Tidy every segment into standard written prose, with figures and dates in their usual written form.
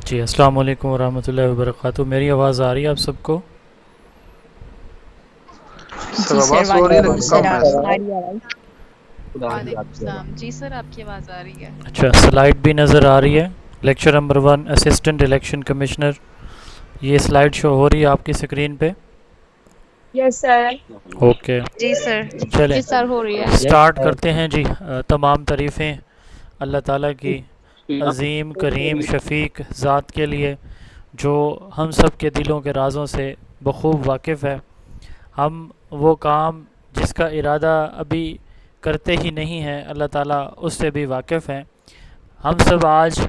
जी, अस्सलाम वालेकुम वरहमतुल्लाहि वबरकातुहू। मेरी आवाज़ आ रही है आप सबको? सर जी सर, आवाज़ तो आ रही है वालेकुम लेकिन कम है सलाम, सर। हमारी आवाज़। वालेकुम सलाम। जी सर, आपकी आवाज़ आ रही है। अच्छा, स्लाइड भी नज़र आ रही है। Lecture number 1, assistant election commissioner. ये स्लाइड शो हो रही है आपकी स्क्रीन पे? Yes sir. ओके, जी सर। चलें जी सर, हो रही है। स्टार्ट करते हैं जी। तमाम तारीफ़ें अल्लाह ताला की अज़ीम करीम शफ़ीक ज़ात के लिए, जो हम सब के दिलों के राज़ों से बखूब वाकिफ़ है। हम वो काम जिसका इरादा अभी करते ही नहीं हैं, अल्लाह ताला उससे भी वाकिफ़ हैं। हम सब आज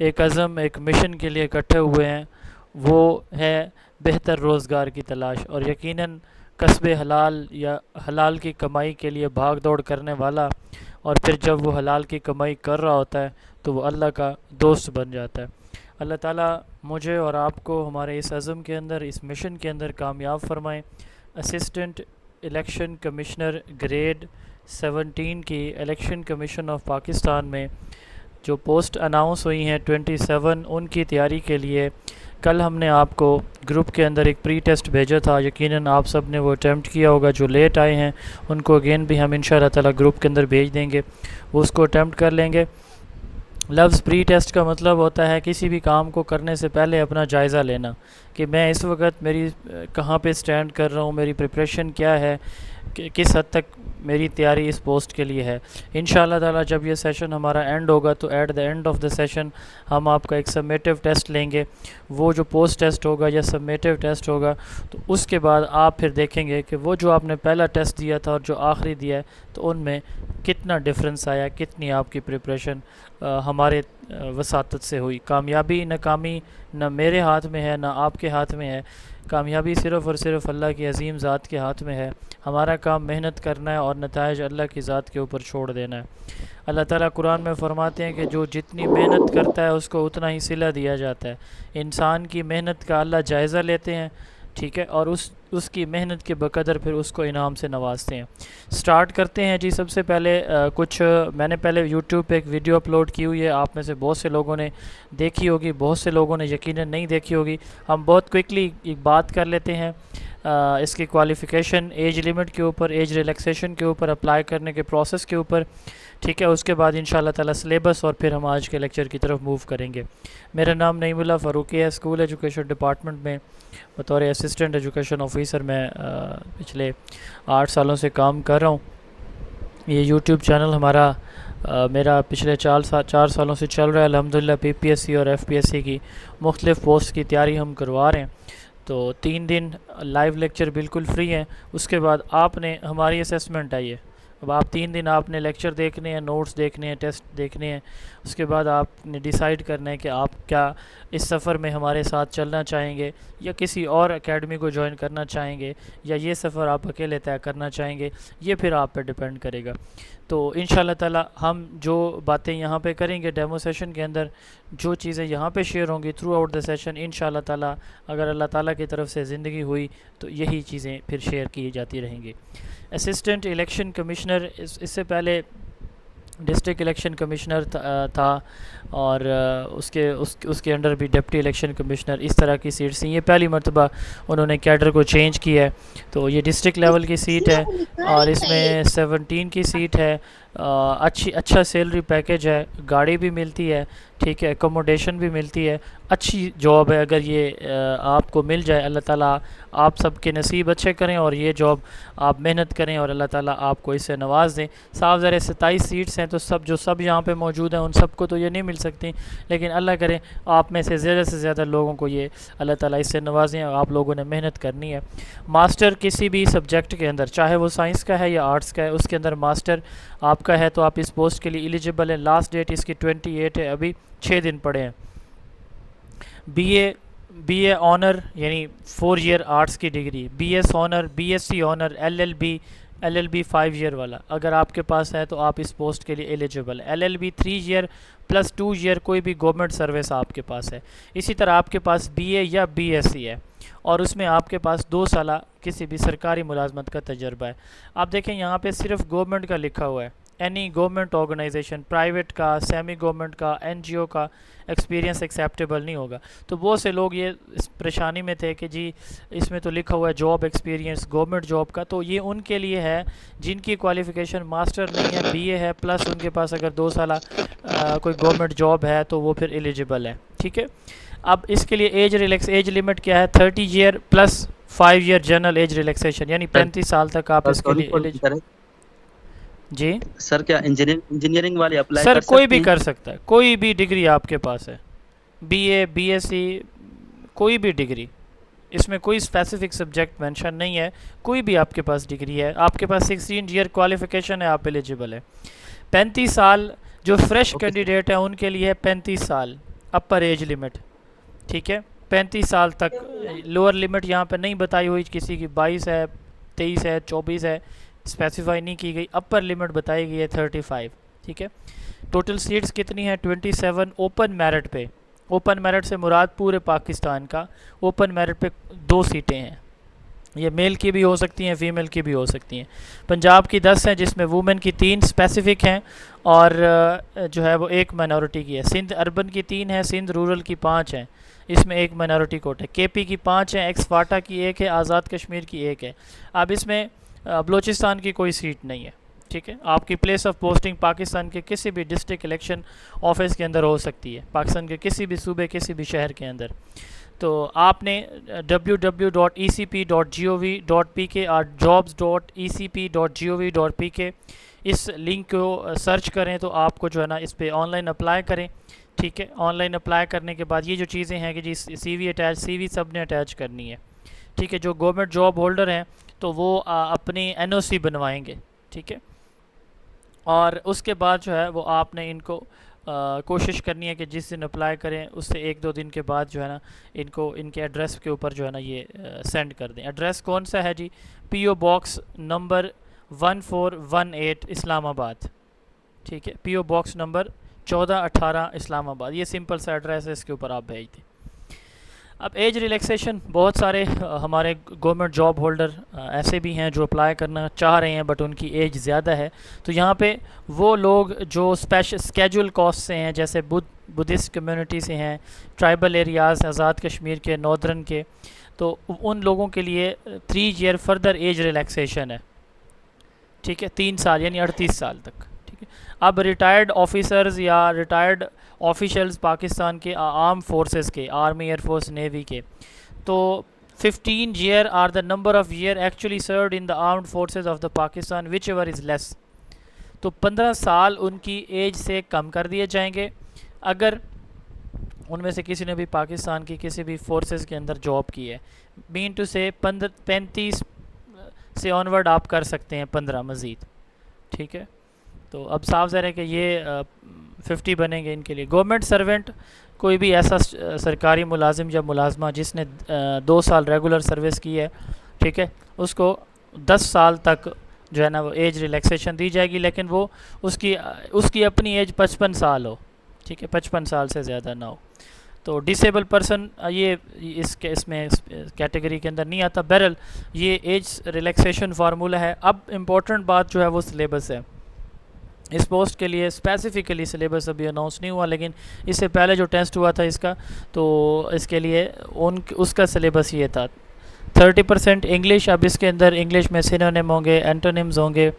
एक अज़म, एक मिशन के लिए इकट्ठे हुए हैं। वो है बेहतर रोज़गार की तलाश, और यकीनन कस्बे हलाल या हलाल की कमाई के लिए भाग दौड़ करने वाला, और फिर जब वो हलाल की कमाई कर रहा होता है तो वो अल्लाह का दोस्त बन जाता है। अल्लाह ताला मुझे और आपको हमारे इस अज़म के अंदर, इस मिशन के अंदर कामयाब फरमाएँ। असिस्टेंट इलेक्शन कमिश्नर ग्रेड 17 की इलेक्शन कमीशन ऑफ पाकिस्तान में जो पोस्ट अनाउंस हुई हैं 27, उनकी तैयारी के लिए कल हमने आपको ग्रुप के अंदर एक प्री टेस्ट भेजा था। यकीनन आप सब ने वो अटैम्प्ट किया होगा। जो लेट आए हैं उनको अगेन भी हम इंशाअल्लाह ताला ग्रुप के अंदर भेज देंगे, वो उसको अटैम्प्ट कर लेंगे। लफ्ज़ प्री टेस्ट का मतलब होता है किसी भी काम को करने से पहले अपना जायज़ा लेना, कि मैं इस वक्त मेरी कहाँ पे स्टैंड कर रहा हूँ, मेरी प्रिपरेशन क्या है, किस हद तक मेरी तैयारी इस पोस्ट के लिए है। इंशाअल्लाह ताला जब ये सेशन हमारा एंड होगा तो at the end of the session हम आपका एक सबमेटिव टेस्ट लेंगे। वो जो पोस्ट टेस्ट होगा या सबमेटिव टेस्ट होगा, तो उसके बाद आप फिर देखेंगे कि वो जो आपने पहला टेस्ट दिया था और जो आखिरी दिया है, तो उनमें कितना डिफरेंस आया, कितनी आपकी प्रिपरेशन हमारे वसातत से हुई। कामयाबी नाकामी न मेरे हाथ में है, ना आपके हाथ में है। कामयाबी सिर्फ़ और सिर्फ अल्लाह की अज़ीम ज़ात के हाथ में है। हमारा काम मेहनत करना है और नताइज अल्लाह की ज़ात के ऊपर छोड़ देना है। अल्लाह ताला कुरान में फ़रमाते हैं कि जो जितनी मेहनत करता है उसको उतना ही सिला दिया जाता है। इंसान की मेहनत का अल्लाह जायज़ा लेते हैं, ठीक है, और उसकी मेहनत के बकदर फिर उसको इनाम से नवाजते हैं। स्टार्ट करते हैं जी। सबसे पहले मैंने पहले यूट्यूब पे एक वीडियो अपलोड की हुई है, आप में से बहुत से लोगों ने देखी होगी, बहुत से लोगों ने यकीनन नहीं देखी होगी। हम बहुत क्विकली एक बात कर लेते हैं इसकी क्वालिफ़िकेशन, एज लिमिट के ऊपर, एज रिलैक्सेशन के ऊपर, अप्लाई करने के प्रोसेस के ऊपर, ठीक है। उसके बाद इंशाल्लाह ताला सिलेबस, और फिर हम आज के लेक्चर की तरफ मूव करेंगे। मेरा नाम नईमुल्लाह फ़ारूकी है। स्कूल एजुकेशन डिपार्टमेंट में बतौर असिस्टेंट एजुकेशन ऑफिसर मैं पिछले 8 सालों से काम कर रहा हूँ। ये यूट्यूब चैनल हमारा मेरा पिछले 4 सालों से चल रहा है। अल्हम्दुलिल्लाह पीपीएससी और एफपीएससी की मुख्तलिफ़ पोस्ट की तैयारी हम करवा रहे हैं। तो 3 दिन लाइव लेक्चर बिल्कुल फ्री हैं। उसके बाद आपने हमारी असेसमेंट आई है। अब आप 3 दिन आपने लेक्चर देखने हैं, नोट्स देखने हैं, टेस्ट देखने हैं। उसके बाद आपने डिसाइड करना है कि आप क्या इस सफ़र में हमारे साथ चलना चाहेंगे, या किसी और एकेडमी को ज्वाइन करना चाहेंगे, या ये सफ़र आप अकेले तय करना चाहेंगे। ये फिर आप पे डिपेंड करेगा। तो इंशाल्लाह ताला हम जो बातें यहाँ पे करेंगे डेमो सेशन के अंदर, जो चीज़ें यहाँ पे शेयर होंगी थ्रू आउट द सेशन, इंशाल्लाह ताला अगर अल्लाह ताला की तरफ से ज़िंदगी हुई तो यही चीज़ें फिर शेयर की जाती रहेंगी। असिस्टेंट इलेक्शन कमिश्नर, इससे पहले डिस्ट्रिक्ट इलेक्शन कमिश्नर था, और उसके अंडर भी डिप्टी इलेक्शन कमिश्नर, इस तरह की सीट्स थी। ये पहली मरतबा उन्होंने कैडर को चेंज किया है। तो ये डिस्ट्रिक्ट लेवल की सीट है और इसमें 17 की सीट है। अच्छा सैलरी पैकेज है, गाड़ी भी मिलती है, ठीक है, एकोमोडेशन भी मिलती है। अच्छी जॉब है। अगर ये आपको मिल जाए, अल्लाह ताला आप सबके नसीब अच्छे करें और ये जॉब आप मेहनत करें और अल्लाह ताला आपको इससे नवाज़ दें। साफ ज़रा 27 सीट्स हैं, तो सब यहाँ पे मौजूद हैं उन सबको तो ये नहीं मिल सकती, लेकिन अल्लाह करे आप में से ज़्यादा लोगों को ये अल्लाह ताला इससे नवाजें। आप लोगों ने मेहनत करनी है। मास्टर किसी भी सब्जेक्ट के अंदर, चाहे वो साइंस का है या आर्ट्स का है, उसके अंदर मास्टर आपका है तो आप इस पोस्ट के लिए एलिजिबल हैं। लास्ट डेट इसकी 28 है, अभी 6 दिन पड़े हैं। बीए ऑनर यानी 4 ईयर आर्ट्स की डिग्री, BS honour, BSc honour, LLB 5 year वाला अगर आपके पास है तो आप इस पोस्ट के लिए एलिजिबल है। एलएलबी 3 ईयर प्लस 2 ईयर कोई भी गवर्नमेंट सर्विस आपके पास है। इसी तरह आपके पास बीए या बीएससी है और उसमें आपके पास 2 साल किसी भी सरकारी मुलाजमत का तजर्बा है। आप देखें यहाँ पे सिर्फ गवर्नमेंट का लिखा हुआ है, एनी गवर्नमेंट ऑर्गेनाइजेशन, प्राइवेट का, सेमी गवर्नमेंट का, एनजीओ का एक्सपीरियंस एक्सेप्टेबल नहीं होगा। तो बहुत से लोग ये इस परेशानी में थे कि जी इसमें तो लिखा हुआ है जॉब एक्सपीरियंस गवर्नमेंट जॉब का, तो ये उनके लिए है जिनकी क्वालिफ़िकेशन मास्टर नहीं है, बीए है, प्लस उनके पास अगर 2 साल कोई गवर्नमेंट जॉब है तो वो फिर एलिजिबल है। ठीक है, अब इसके लिए एज लिमिट क्या है? 30 year plus 5 year general age relaxation, यानी 35 साल तक आप इसके लिए जी सर क्या इंजीनियरिंग वाले अप्लाई सर कर कोई सकते भी हैं? कर सकता है, कोई भी डिग्री आपके पास है, बीए, बीएससी, कोई भी डिग्री, इसमें कोई स्पेसिफिक सब्जेक्ट मेंशन नहीं है, कोई भी आपके पास डिग्री है, आपके पास 16 ईयर क्वालिफिकेशन है, आप एलिजिबल है। 35 साल जो फ्रेश कैंडिडेट है उनके लिए है 35 साल अपर एज लिमिट। ठीक है, 35 साल तक। लोअर लिमिट यहाँ पे नहीं बताई हुई किसी की, 22 है, 23 है, 24 है, स्पेसिफाई नहीं की गई। अपर लिमिट बताई गई है 35। ठीक है, टोटल सीट्स कितनी है? 27 ओपन मेरिट पे। ओपन मेरिट से मुराद पूरे पाकिस्तान का, ओपन मेरिट पे 2 सीटें हैं, ये मेल की भी हो सकती हैं, फीमेल की भी हो सकती हैं। पंजाब की 10 हैं जिसमें वुमेन की 3 स्पेसिफिक हैं और जो है वो 1 माइनॉरिटी की है। सिंध अर्बन की 3 है, सिंध रूरल की 5 हैं, इसमें 1 माइनॉरिटी कोट है। केपी की 5 है, एक्स फाटा की 1 है, आज़ाद कश्मीर की 1 है। अब इसमें बलूचिस्तान की कोई सीट नहीं है। ठीक है, आपकी प्लेस ऑफ पोस्टिंग पाकिस्तान के किसी भी डिस्ट्रिक्ट इलेक्शन ऑफिस के अंदर हो सकती है, पाकिस्तान के किसी भी सूबे, किसी भी शहर के अंदर। तो आपने www.ecp.gov.pk और jobs.ecp.gov.pk इस लिंक को सर्च करें तो आपको जो है ना इस पर ऑनलाइन अप्लाई करें। ठीक है, ऑनलाइन अप्लाई करने के बाद ये जो चीज़ें हैं कि जी सीवी अटैच, सीवी सब ने अटैच करनी है। ठीक है, जो गवर्नमेंट जॉब होल्डर हैं तो वो अपनी एनओसी बनवाएंगे। ठीक है, और उसके बाद जो है वो आपने इनको कोशिश करनी है कि जिस दिन अप्लाई करें उससे 1-2 दिन के बाद जो है ना इनको इनके एड्रेस के ऊपर जो है ना ये सेंड कर दें। एड्रेस कौन सा है जी? PO box number 1418 Islamabad. ठीक है, पीओ बॉक्स नंबर 1418 इस्लामाबाद, ये सिंपल सा एड्रेस है, इसके ऊपर आप भेज दें। अब एज रिलैक्सेशन, बहुत सारे हमारे गवर्नमेंट जॉब होल्डर ऐसे भी हैं जो अप्लाई करना चाह रहे हैं बट उनकी एज ज़्यादा है। तो यहाँ पे वो लोग जो स्पेशल स्केड्यूल कास्ट से हैं, जैसे बुद्धिस्ट कम्युनिटी से हैं, ट्राइबल एरियाज़, आज़ाद कश्मीर के, नॉर्दर्न के, तो उन लोगों के लिए 3 ईयर फर्दर एज रिलैक्सेशन है। ठीक है, 3 साल यानी 38 साल तक। ठीक है, अब रिटायर्ड ऑफिसर्स या रिटायर्ड ऑफिशियल्स पाकिस्तान के आर्म फोर्सेस के, आर्मी, एयरफोर्स, नेवी के, तो 15 year are the number of year actually served in the armed forces of the Pakistan whichever is less. तो 15 साल उनकी एज से कम कर दिए जाएंगे अगर उनमें से किसी ने भी पाकिस्तान की किसी भी फोर्सेस के अंदर जॉब की है। मीन टू से 35 से ऑनवर्ड आप कर सकते हैं 15 मज़ीद। ठीक है, तो अब साफ ज़ाहिर है कि ये 50 बनेंगे इनके लिए। गवर्नमेंट सर्वेंट, कोई भी ऐसा सरकारी मुलाजिम या मुलाजमा जिसने 2 साल रेगुलर सर्विस की है, ठीक है, उसको 10 साल तक जो है ना वो एज रिलैक्सेशन दी जाएगी, लेकिन वो उसकी अपनी एज 55 साल हो। ठीक है, 55 साल से ज़्यादा ना हो। तो डिसेबल पर्सन ये इसमें कैटेगरी के अंदर नहीं आता। बहरहाल ये एज रिलैक्सेशन फार्मूला है। अब इम्पोर्टेंट बात जो है वो सिलेबस है। इस पोस्ट के लिए स्पेसिफ़िकली सिलेबस अभी अनाउंस नहीं हुआ, लेकिन इससे पहले जो टेस्ट हुआ था इसका, तो इसके लिए उसका सिलेबस ये था 30% इंग्लिश। अब इसके अंदर इंग्लिश में सिनोनिम होंगे, एंटोनिम्स होंगे,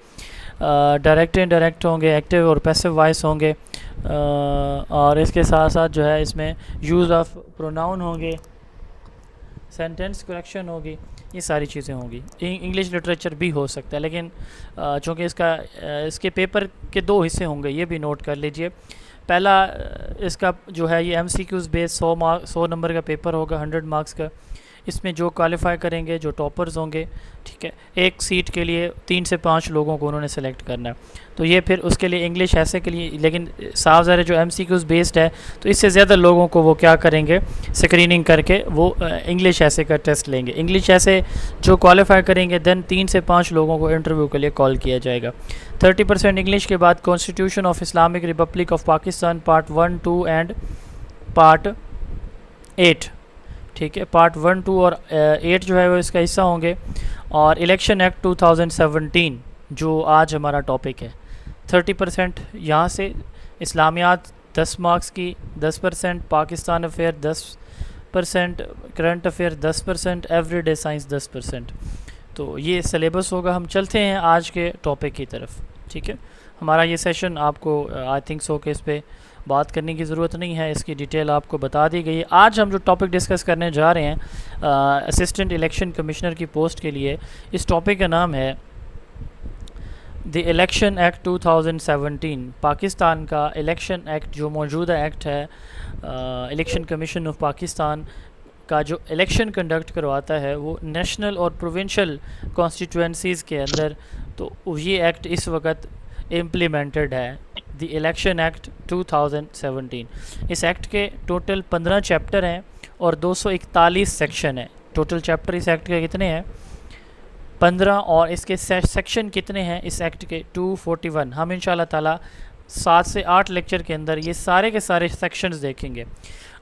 डायरेक्ट इनडायरेक्ट होंगे, एक्टिव और पैसिव वॉइस होंगे, और इसके साथ साथ जो है इसमें यूज़ ऑफ प्रोनाउन होंगे, सेंटेंस करेक्शन होगी, ये सारी चीज़ें होंगी। इंग्लिश लिटरेचर भी हो सकता है, लेकिन चूँकि इसके पेपर के 2 हिस्से होंगे, ये भी नोट कर लीजिए। पहला इसका जो है ये MCQs बेस 100 नंबर का पेपर होगा, 100 मार्क्स का। इसमें जो क्वालिफाई करेंगे, जो टॉपर्स होंगे, ठीक है, एक सीट के लिए 3 से 5 लोगों को उन्होंने सेलेक्ट करना है। तो ये फिर उसके लिए इंग्लिश ऐसे के लिए, लेकिन साफ ज़ाहिर जो MCQs बेस्ड है तो इससे ज़्यादा लोगों को वो क्या करेंगे, स्क्रीनिंग करके वो इंग्लिश ऐसे का टेस्ट लेंगे। इंग्लिश ऐसे जो क्वालिफाई करेंगे देन 3 से 5 लोगों को इंटरव्यू के लिए कॉल किया जाएगा। 30% इंग्लिश के बाद constitution of Islamic Republic of Pakistan part 1, 2 and part 8। ठीक है, पार्ट 1, 2 और 8 जो है वो इसका हिस्सा होंगे। और इलेक्शन एक्ट 2017 जो आज हमारा टॉपिक है, 30% यहाँ से, इस्लामियात 10 मार्क्स की 10%, Pakistan affair 10%, current affair 10%, everyday science 10%। तो ये सिलेबस होगा। हम चलते हैं आज के टॉपिक की तरफ, ठीक है। हमारा ये सेशन आपको आई थिंक सो कि इस पे बात करने की ज़रूरत नहीं है, इसकी डिटेल आपको बता दी गई है। आज हम जो टॉपिक डिस्कस करने जा रहे हैं असिस्टेंट इलेक्शन कमिश्नर की पोस्ट के लिए, इस टॉपिक का नाम है द इलेक्शन एक्ट 2017। पाकिस्तान का इलेक्शन एक्ट जो मौजूदा एक्ट है, इलेक्शन कमीशन ऑफ पाकिस्तान का जो इलेक्शन कंडक्ट करवाता है वो नेशनल और प्रोविंशियल कॉन्स्टिट्यूंसीज़ के अंदर। तो ये एक्ट इस वक्त इम्प्लीमेंटेड है, द इलेक्शन एक्ट 2017। इस एक्ट के टोटल 15 चैप्टर हैं और 241 सेक्शन है। टोटल चैप्टर इस एक्ट के कितने हैं? 15। और इसके सेक्शन कितने हैं इस एक्ट के? 241। हम इंशाल्लाह ताला 7 से 8 लेक्चर के अंदर ये सारे के सारे सेक्शंस देखेंगे।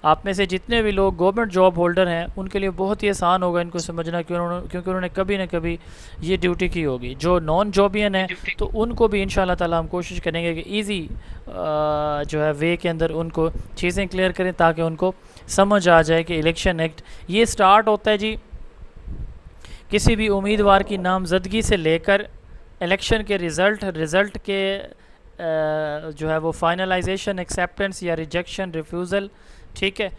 आप में से जितने भी लोग गवर्नमेंट जॉब होल्डर हैं उनके लिए बहुत ही आसान होगा इनको समझना, क्योंकि उन्होंने कभी ना कभी ये ड्यूटी की होगी। जो नॉन जॉबियन है तो उनको भी इंशाल्लाह ताला हम कोशिश करेंगे कि इजी जो है वे के अंदर उनको चीज़ें क्लियर करें ताकि उनको समझ आ जाए कि इलेक्शन एक्ट ये स्टार्ट होता है जी किसी भी उम्मीदवार की नामजदगी से लेकर इलेक्शन के रिज़ल्ट के जो है वो फाइनलाइजेशन, एक्सेप्टेंस या रिजेक्शन, रिफ्यूज़ल, ठीक है।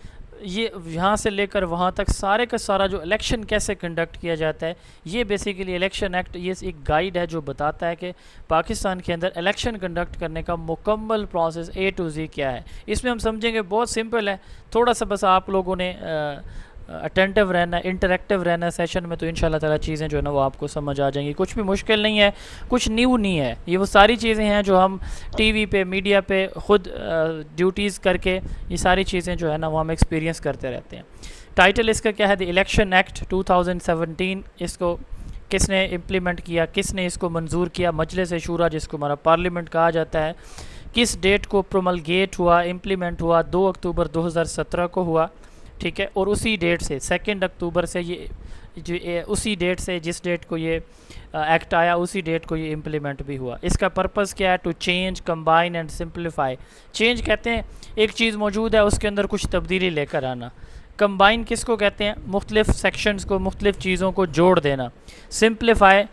ये यहाँ से लेकर वहाँ तक सारे का सारा जो इलेक्शन कैसे कंडक्ट किया जाता है, ये बेसिकली इलेक्शन एक्ट ये एक गाइड है जो बताता है कि पाकिस्तान के अंदर इलेक्शन कंडक्ट करने का मुकम्मल प्रोसेस A to Z क्या है। इसमें हम समझेंगे बहुत सिंपल है, थोड़ा सा बस आप लोगों ने अटेंटिव रहना, इंटरेक्टिव रहना सेशन में, तो इंशाल्लाह ताला चीज़ें जो है ना वो आपको समझ आ जाएंगी। कुछ भी मुश्किल नहीं है, कुछ न्यू नहीं है, ये वो सारी चीज़ें हैं जो हम टीवी पे, मीडिया पे खुद ड्यूटीज़ करके ये सारी चीज़ें जो है ना वो हम एक्सपीरियंस करते रहते हैं। टाइटल इसका क्या है? The election act 2017। इसको किसने इम्प्लीमेंट किया, किसने इसको मंजूर किया? मजलिस शूरा जिसको हमारा पार्लियामेंट कहा जाता है। किस डेट को प्रोमलगेट हुआ, इम्प्लीमेंट हुआ? 2 अक्टूबर 2017 को हुआ, ठीक है। और उसी डेट से 2 अक्टूबर से ये जो उसी डेट से जिस डेट को ये एक्ट आया उसी डेट को ये इम्प्लीमेंट भी हुआ। इसका पर्पस क्या है? To change, combine and simplify. Change कहते हैं एक चीज़ मौजूद है उसके अंदर कुछ तब्दीली लेकर आना। कंबाइन किसको कहते हैं? मुख्तलिफ सेक्शंस को, मुख्तलिफ चीज़ों को जोड़ देना। सिंप्लीफाई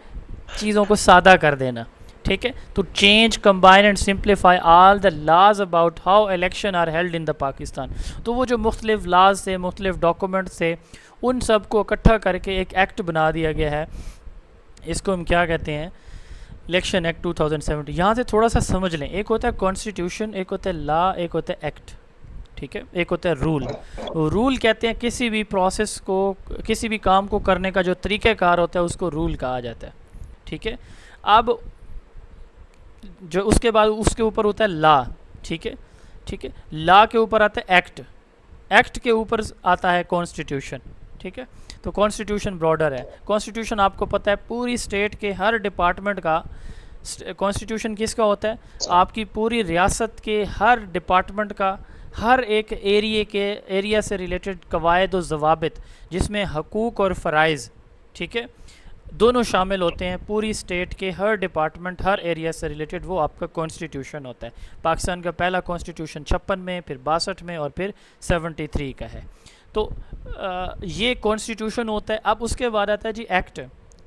चीज़ों को सादा कर देना, ठीक है। तो change, combine and simplify all the laws about how election are held in the Pakistan. तो वो जो मुख्तलिफ लाज थे, मुख्तलिफ डॉक्यूमेंट थे, उन सब को इकट्ठा करके एक एक्ट बना दिया गया है। इसको हम क्या कहते हैं? Election act 2017। यहाँ से थोड़ा सा समझ लें, एक होता है कॉन्स्टिट्यूशन, एक होता है लॉ, एक होता है एक्ट, ठीक है, एक होता है रूल। रूल कहते हैं किसी भी प्रोसेस को, किसी भी काम को करने का जो तरीक़ाकार होता है उसको रूल कहा जाता है, ठीक है। अब जो उसके बाद उसके ऊपर होता है लॉ, ठीक है, ठीक है। लॉ के ऊपर आता है एक्ट, एक्ट के ऊपर आता है कॉन्स्टिट्यूशन, ठीक है। तो कॉन्स्टिट्यूशन ब्रॉडर है। कॉन्स्टिट्यूशन आपको पता है पूरी स्टेट के हर डिपार्टमेंट का कॉन्स्टिट्यूशन किसका होता है? आपकी पूरी रियासत के हर डिपार्टमेंट का, हर एक एरिया से रिलेटेड कवायद और ज़वाबित जिसमें हकूक़ और फ़राइज़, ठीक है, दोनों शामिल होते हैं। पूरी स्टेट के हर डिपार्टमेंट, हर एरिया से रिलेटेड वो आपका कॉन्स्टिट्यूशन होता है। पाकिस्तान का पहला कॉन्स्टिट्यूशन 56 में, फिर 62 में और फिर 73 का है। तो ये कॉन्स्टिट्यूशन होता है। अब उसके बाद आता है जी एक्ट।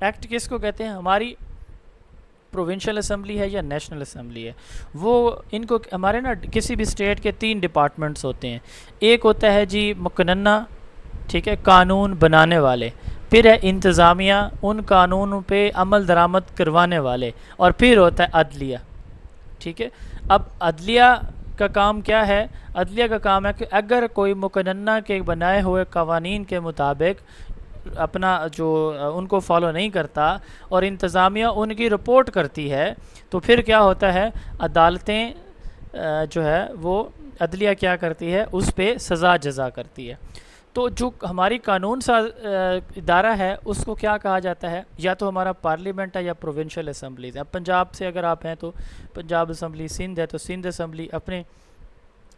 एक्ट किसको कहते हैं? हमारी प्रोविंशियल असम्बली है या नेशनल असम्बली है, वो इनको हमारे ना किसी भी स्टेट के 3 डिपार्टमेंट्स होते हैं। एक होता है जी मुकन्ना, ठीक है, कानून बनाने वाले, फिर है इंतज़ामिया, उन कानूनों पे अमल दरामद करवाने वाले, और फिर होता है अदलिया, ठीक है। अब अदलिया का काम क्या है? अदलिया का काम है कि अगर कोई मुकन्ना के बनाए हुए कवानीन के मुताबिक अपना जो उनको फॉलो नहीं करता और इंतज़ामिया उनकी रिपोर्ट करती है तो फिर क्या होता है? अदालतें जो है वो अदलिया क्या करती है? उस पर सज़ा जज़ा करती है। तो जो हमारी कानून सा इदारा है उसको क्या कहा जाता है? या तो हमारा पार्लियामेंट है या प्रोविंशियल असम्बलीज़। अब पंजाब से अगर आप हैं तो पंजाब असम्बली, सिंध है तो सिंध असम्बली, अपने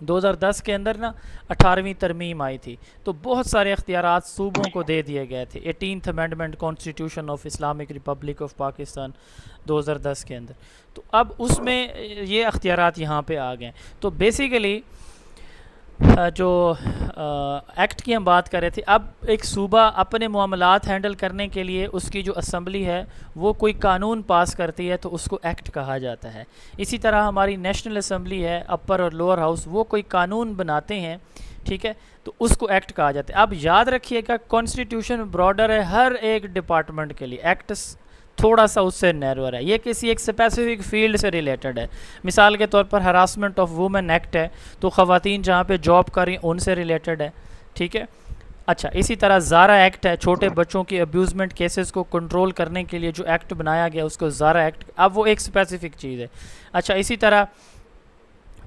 2010 के अंदर ना 18वीं तरमीम आई थी, तो बहुत सारे इख्तियारात सूबों को दे दिए गए थे। 18th amendment constitution of Islamic Republic of Pakistan 2010 के अंदर, तो अब उसमें ये इख्तियारात यहाँ पे आ गए। तो बेसिकली जो एक्ट की हम बात कर रहे थे, अब एक सूबा अपने मामलात हैंडल करने के लिए उसकी जो असम्बली है वो कोई कानून पास करती है तो उसको एक्ट कहा जाता है। इसी तरह हमारी नेशनल असम्बली है, अपर और लोअर हाउस, वो कोई कानून बनाते हैं, ठीक है, तो उसको एक्ट कहा जाता है। अब याद रखिएगा कॉन्स्टिट्यूशन ब्रॉडर है हर एक डिपार्टमेंट के लिए, एक्ट थोड़ा सा उससे नैरोर है, ये किसी एक स्पेसिफिक फील्ड से रिलेटेड है। मिसाल के तौर पर हरासमेंट ऑफ वुमेन एक्ट है, तो ख़वातीन जहाँ पे जॉब कर रही हैं उनसे रिलेटेड है, ठीक है। अच्छा, इसी तरह ज़ारा एक्ट है, छोटे बच्चों की अब्यूज़मेंट केसेस को कंट्रोल करने के लिए जो एक्ट बनाया गया उसको ज़ारा एक्ट, अब वो एक स्पेसिफिक चीज़ है। अच्छा, इसी तरह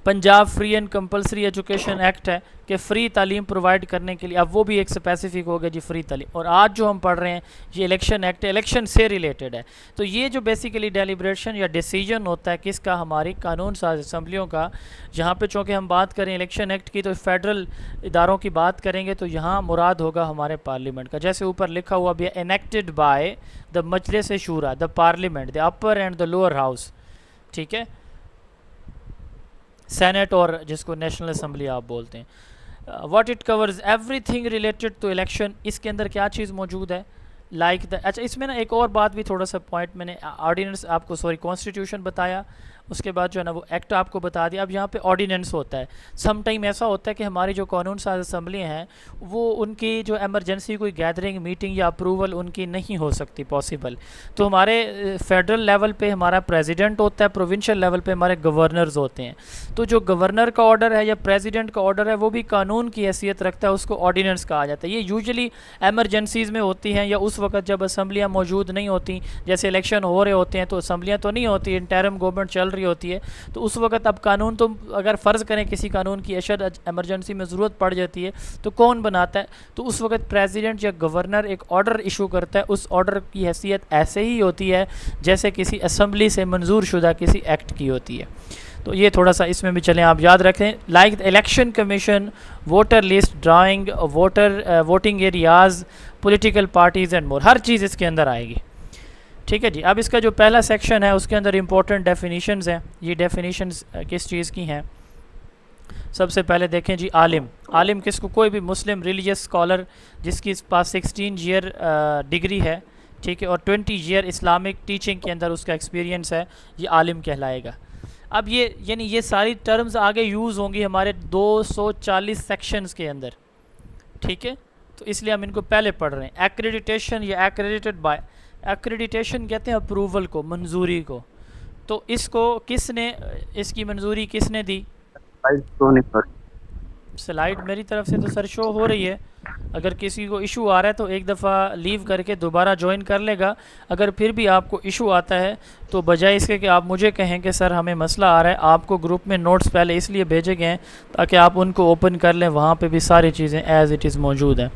Punjab free and compulsory education act है कि फ़्री तालीम प्रोवाइड करने के लिए, अब वो भी एक स्पेसिफिक हो गया जी फ़्री तालीम। और आज जो हम पढ़ रहे हैं ये इलेक्शन एक्ट है, इलेक्शन से रिलेटेड है। तो ये जो बेसिकली डेलिब्रेशन या डिसीजन होता है किसका, हमारी कानून साज असम्बलियों का। जहाँ पे चूँकि हम बात करें इलेक्शन एक्ट की तो फेडरल इदारों की बात करेंगे, तो यहाँ मुराद होगा हमारे पार्लियामेंट का। जैसे ऊपर लिखा हुआ भी है, enacted bye the Majlis Shura, the parliament, the upper and the lower house, ठीक है, सेनेट और जिसको नेशनल असम्बली आप बोलते हैं। What it covers everything related to election, इसके अंदर क्या चीज़ मौजूद है, लाइक द, अच्छा इसमें ना एक और बात भी थोड़ा सा पॉइंट, मैंने ऑर्डिनेंस आपको कॉन्स्टिट्यूशन बताया, उसके बाद जो है ना वो एक्ट आपको बता दिया। अब यहाँ पे ऑर्डिनेंस होता है। सम टाइम ऐसा होता है कि हमारी जो कानून साज असम्बली हैं वो उनकी जो एमरजेंसी कोई गैदरिंग मीटिंग या अप्रूवल उनकी नहीं हो सकती पॉसिबल, तो हमारे फेडरल लेवल पे हमारा प्रेसिडेंट होता है, प्रोविंशियल लेवल पे हमारे गवर्नर्स होते हैं। तो जो गवर्नर का ऑर्डर है या प्रेसिडेंट का ऑर्डर है वो भी कानून की हैसियत रखता है, उसको ऑर्डिनेंस कहा जाता है। ये यूजुअली एमरजेंसीज़ में होती हैं या उस वक्त जब असम्बलियाँ मौजूद नहीं होती, जैसे इलेक्शन हो रहे होते हैं तो असम्बलियाँ तो नहीं होती, इंटरिम गवर्नमेंट चल रही होती है, तो उस वक्त अब कानून, तो अगर फ़र्ज़ करें किसी कानून की अशद एमरजेंसी में ज़रूरत पड़ जाती है तो कौन बनाता है, तो उस वक्त प्रेसिडेंट या गवर्नर एक ऑर्डर इशू करता है। उस ऑर्डर की हैसियत ऐसे ही होती है जैसे किसी असम्बली से मंजूर शुदा किसी एक्ट की होती है। तो ये थोड़ा सा इसमें भी चलें, आप याद रखें, like the election commission, voter list, drawing, voting areas, political parties and more, हर चीज़ इसके अंदर आएगी, ठीक है जी। अब इसका जो पहला सेक्शन है उसके अंदर इंपॉर्टेंट डेफिनीशंस हैं। ये डेफिनीशंस किस चीज़ की हैं, सबसे पहले देखें जी, आलिम। आलिम किसको, कोई भी मुस्लिम रिलीजियस स्कॉलर जिसकी पास 16 ईयर डिग्री है, ठीक है, और 20 ईयर इस्लामिक टीचिंग के अंदर उसका एक्सपीरियंस है, ये आलिम कहलाएगा। अब ये यानी ये सारी टर्म्स आगे यूज़ होंगी हमारे 240 सेक्शंस के अंदर, ठीक है, तो इसलिए हम इनको पहले पढ़ रहे हैं। एक्रेडिटेशन या एक्रेडिटेड बाय, एक्रेडिटेशन कहते हैं अप्रूवल को, मंजूरी को। तो इसको किसने, इसकी मंजूरी किसने दी, स्लाइड मेरी तरफ से तो सर शो हो रही है, अगर किसी को इशू आ रहा है तो एक दफ़ा लीव करके दोबारा ज्वाइन कर लेगा। अगर फिर भी आपको इशू आता है तो बजाय इसके कि आप मुझे कहें कि सर हमें मसला आ रहा है, आपको ग्रुप में नोट्स पहले इसलिए भेजे गए हैं ताकि आप उनको ओपन कर लें, वहाँ पे भी सारी चीज़ें एज़ इट इज़ मौजूद हैं।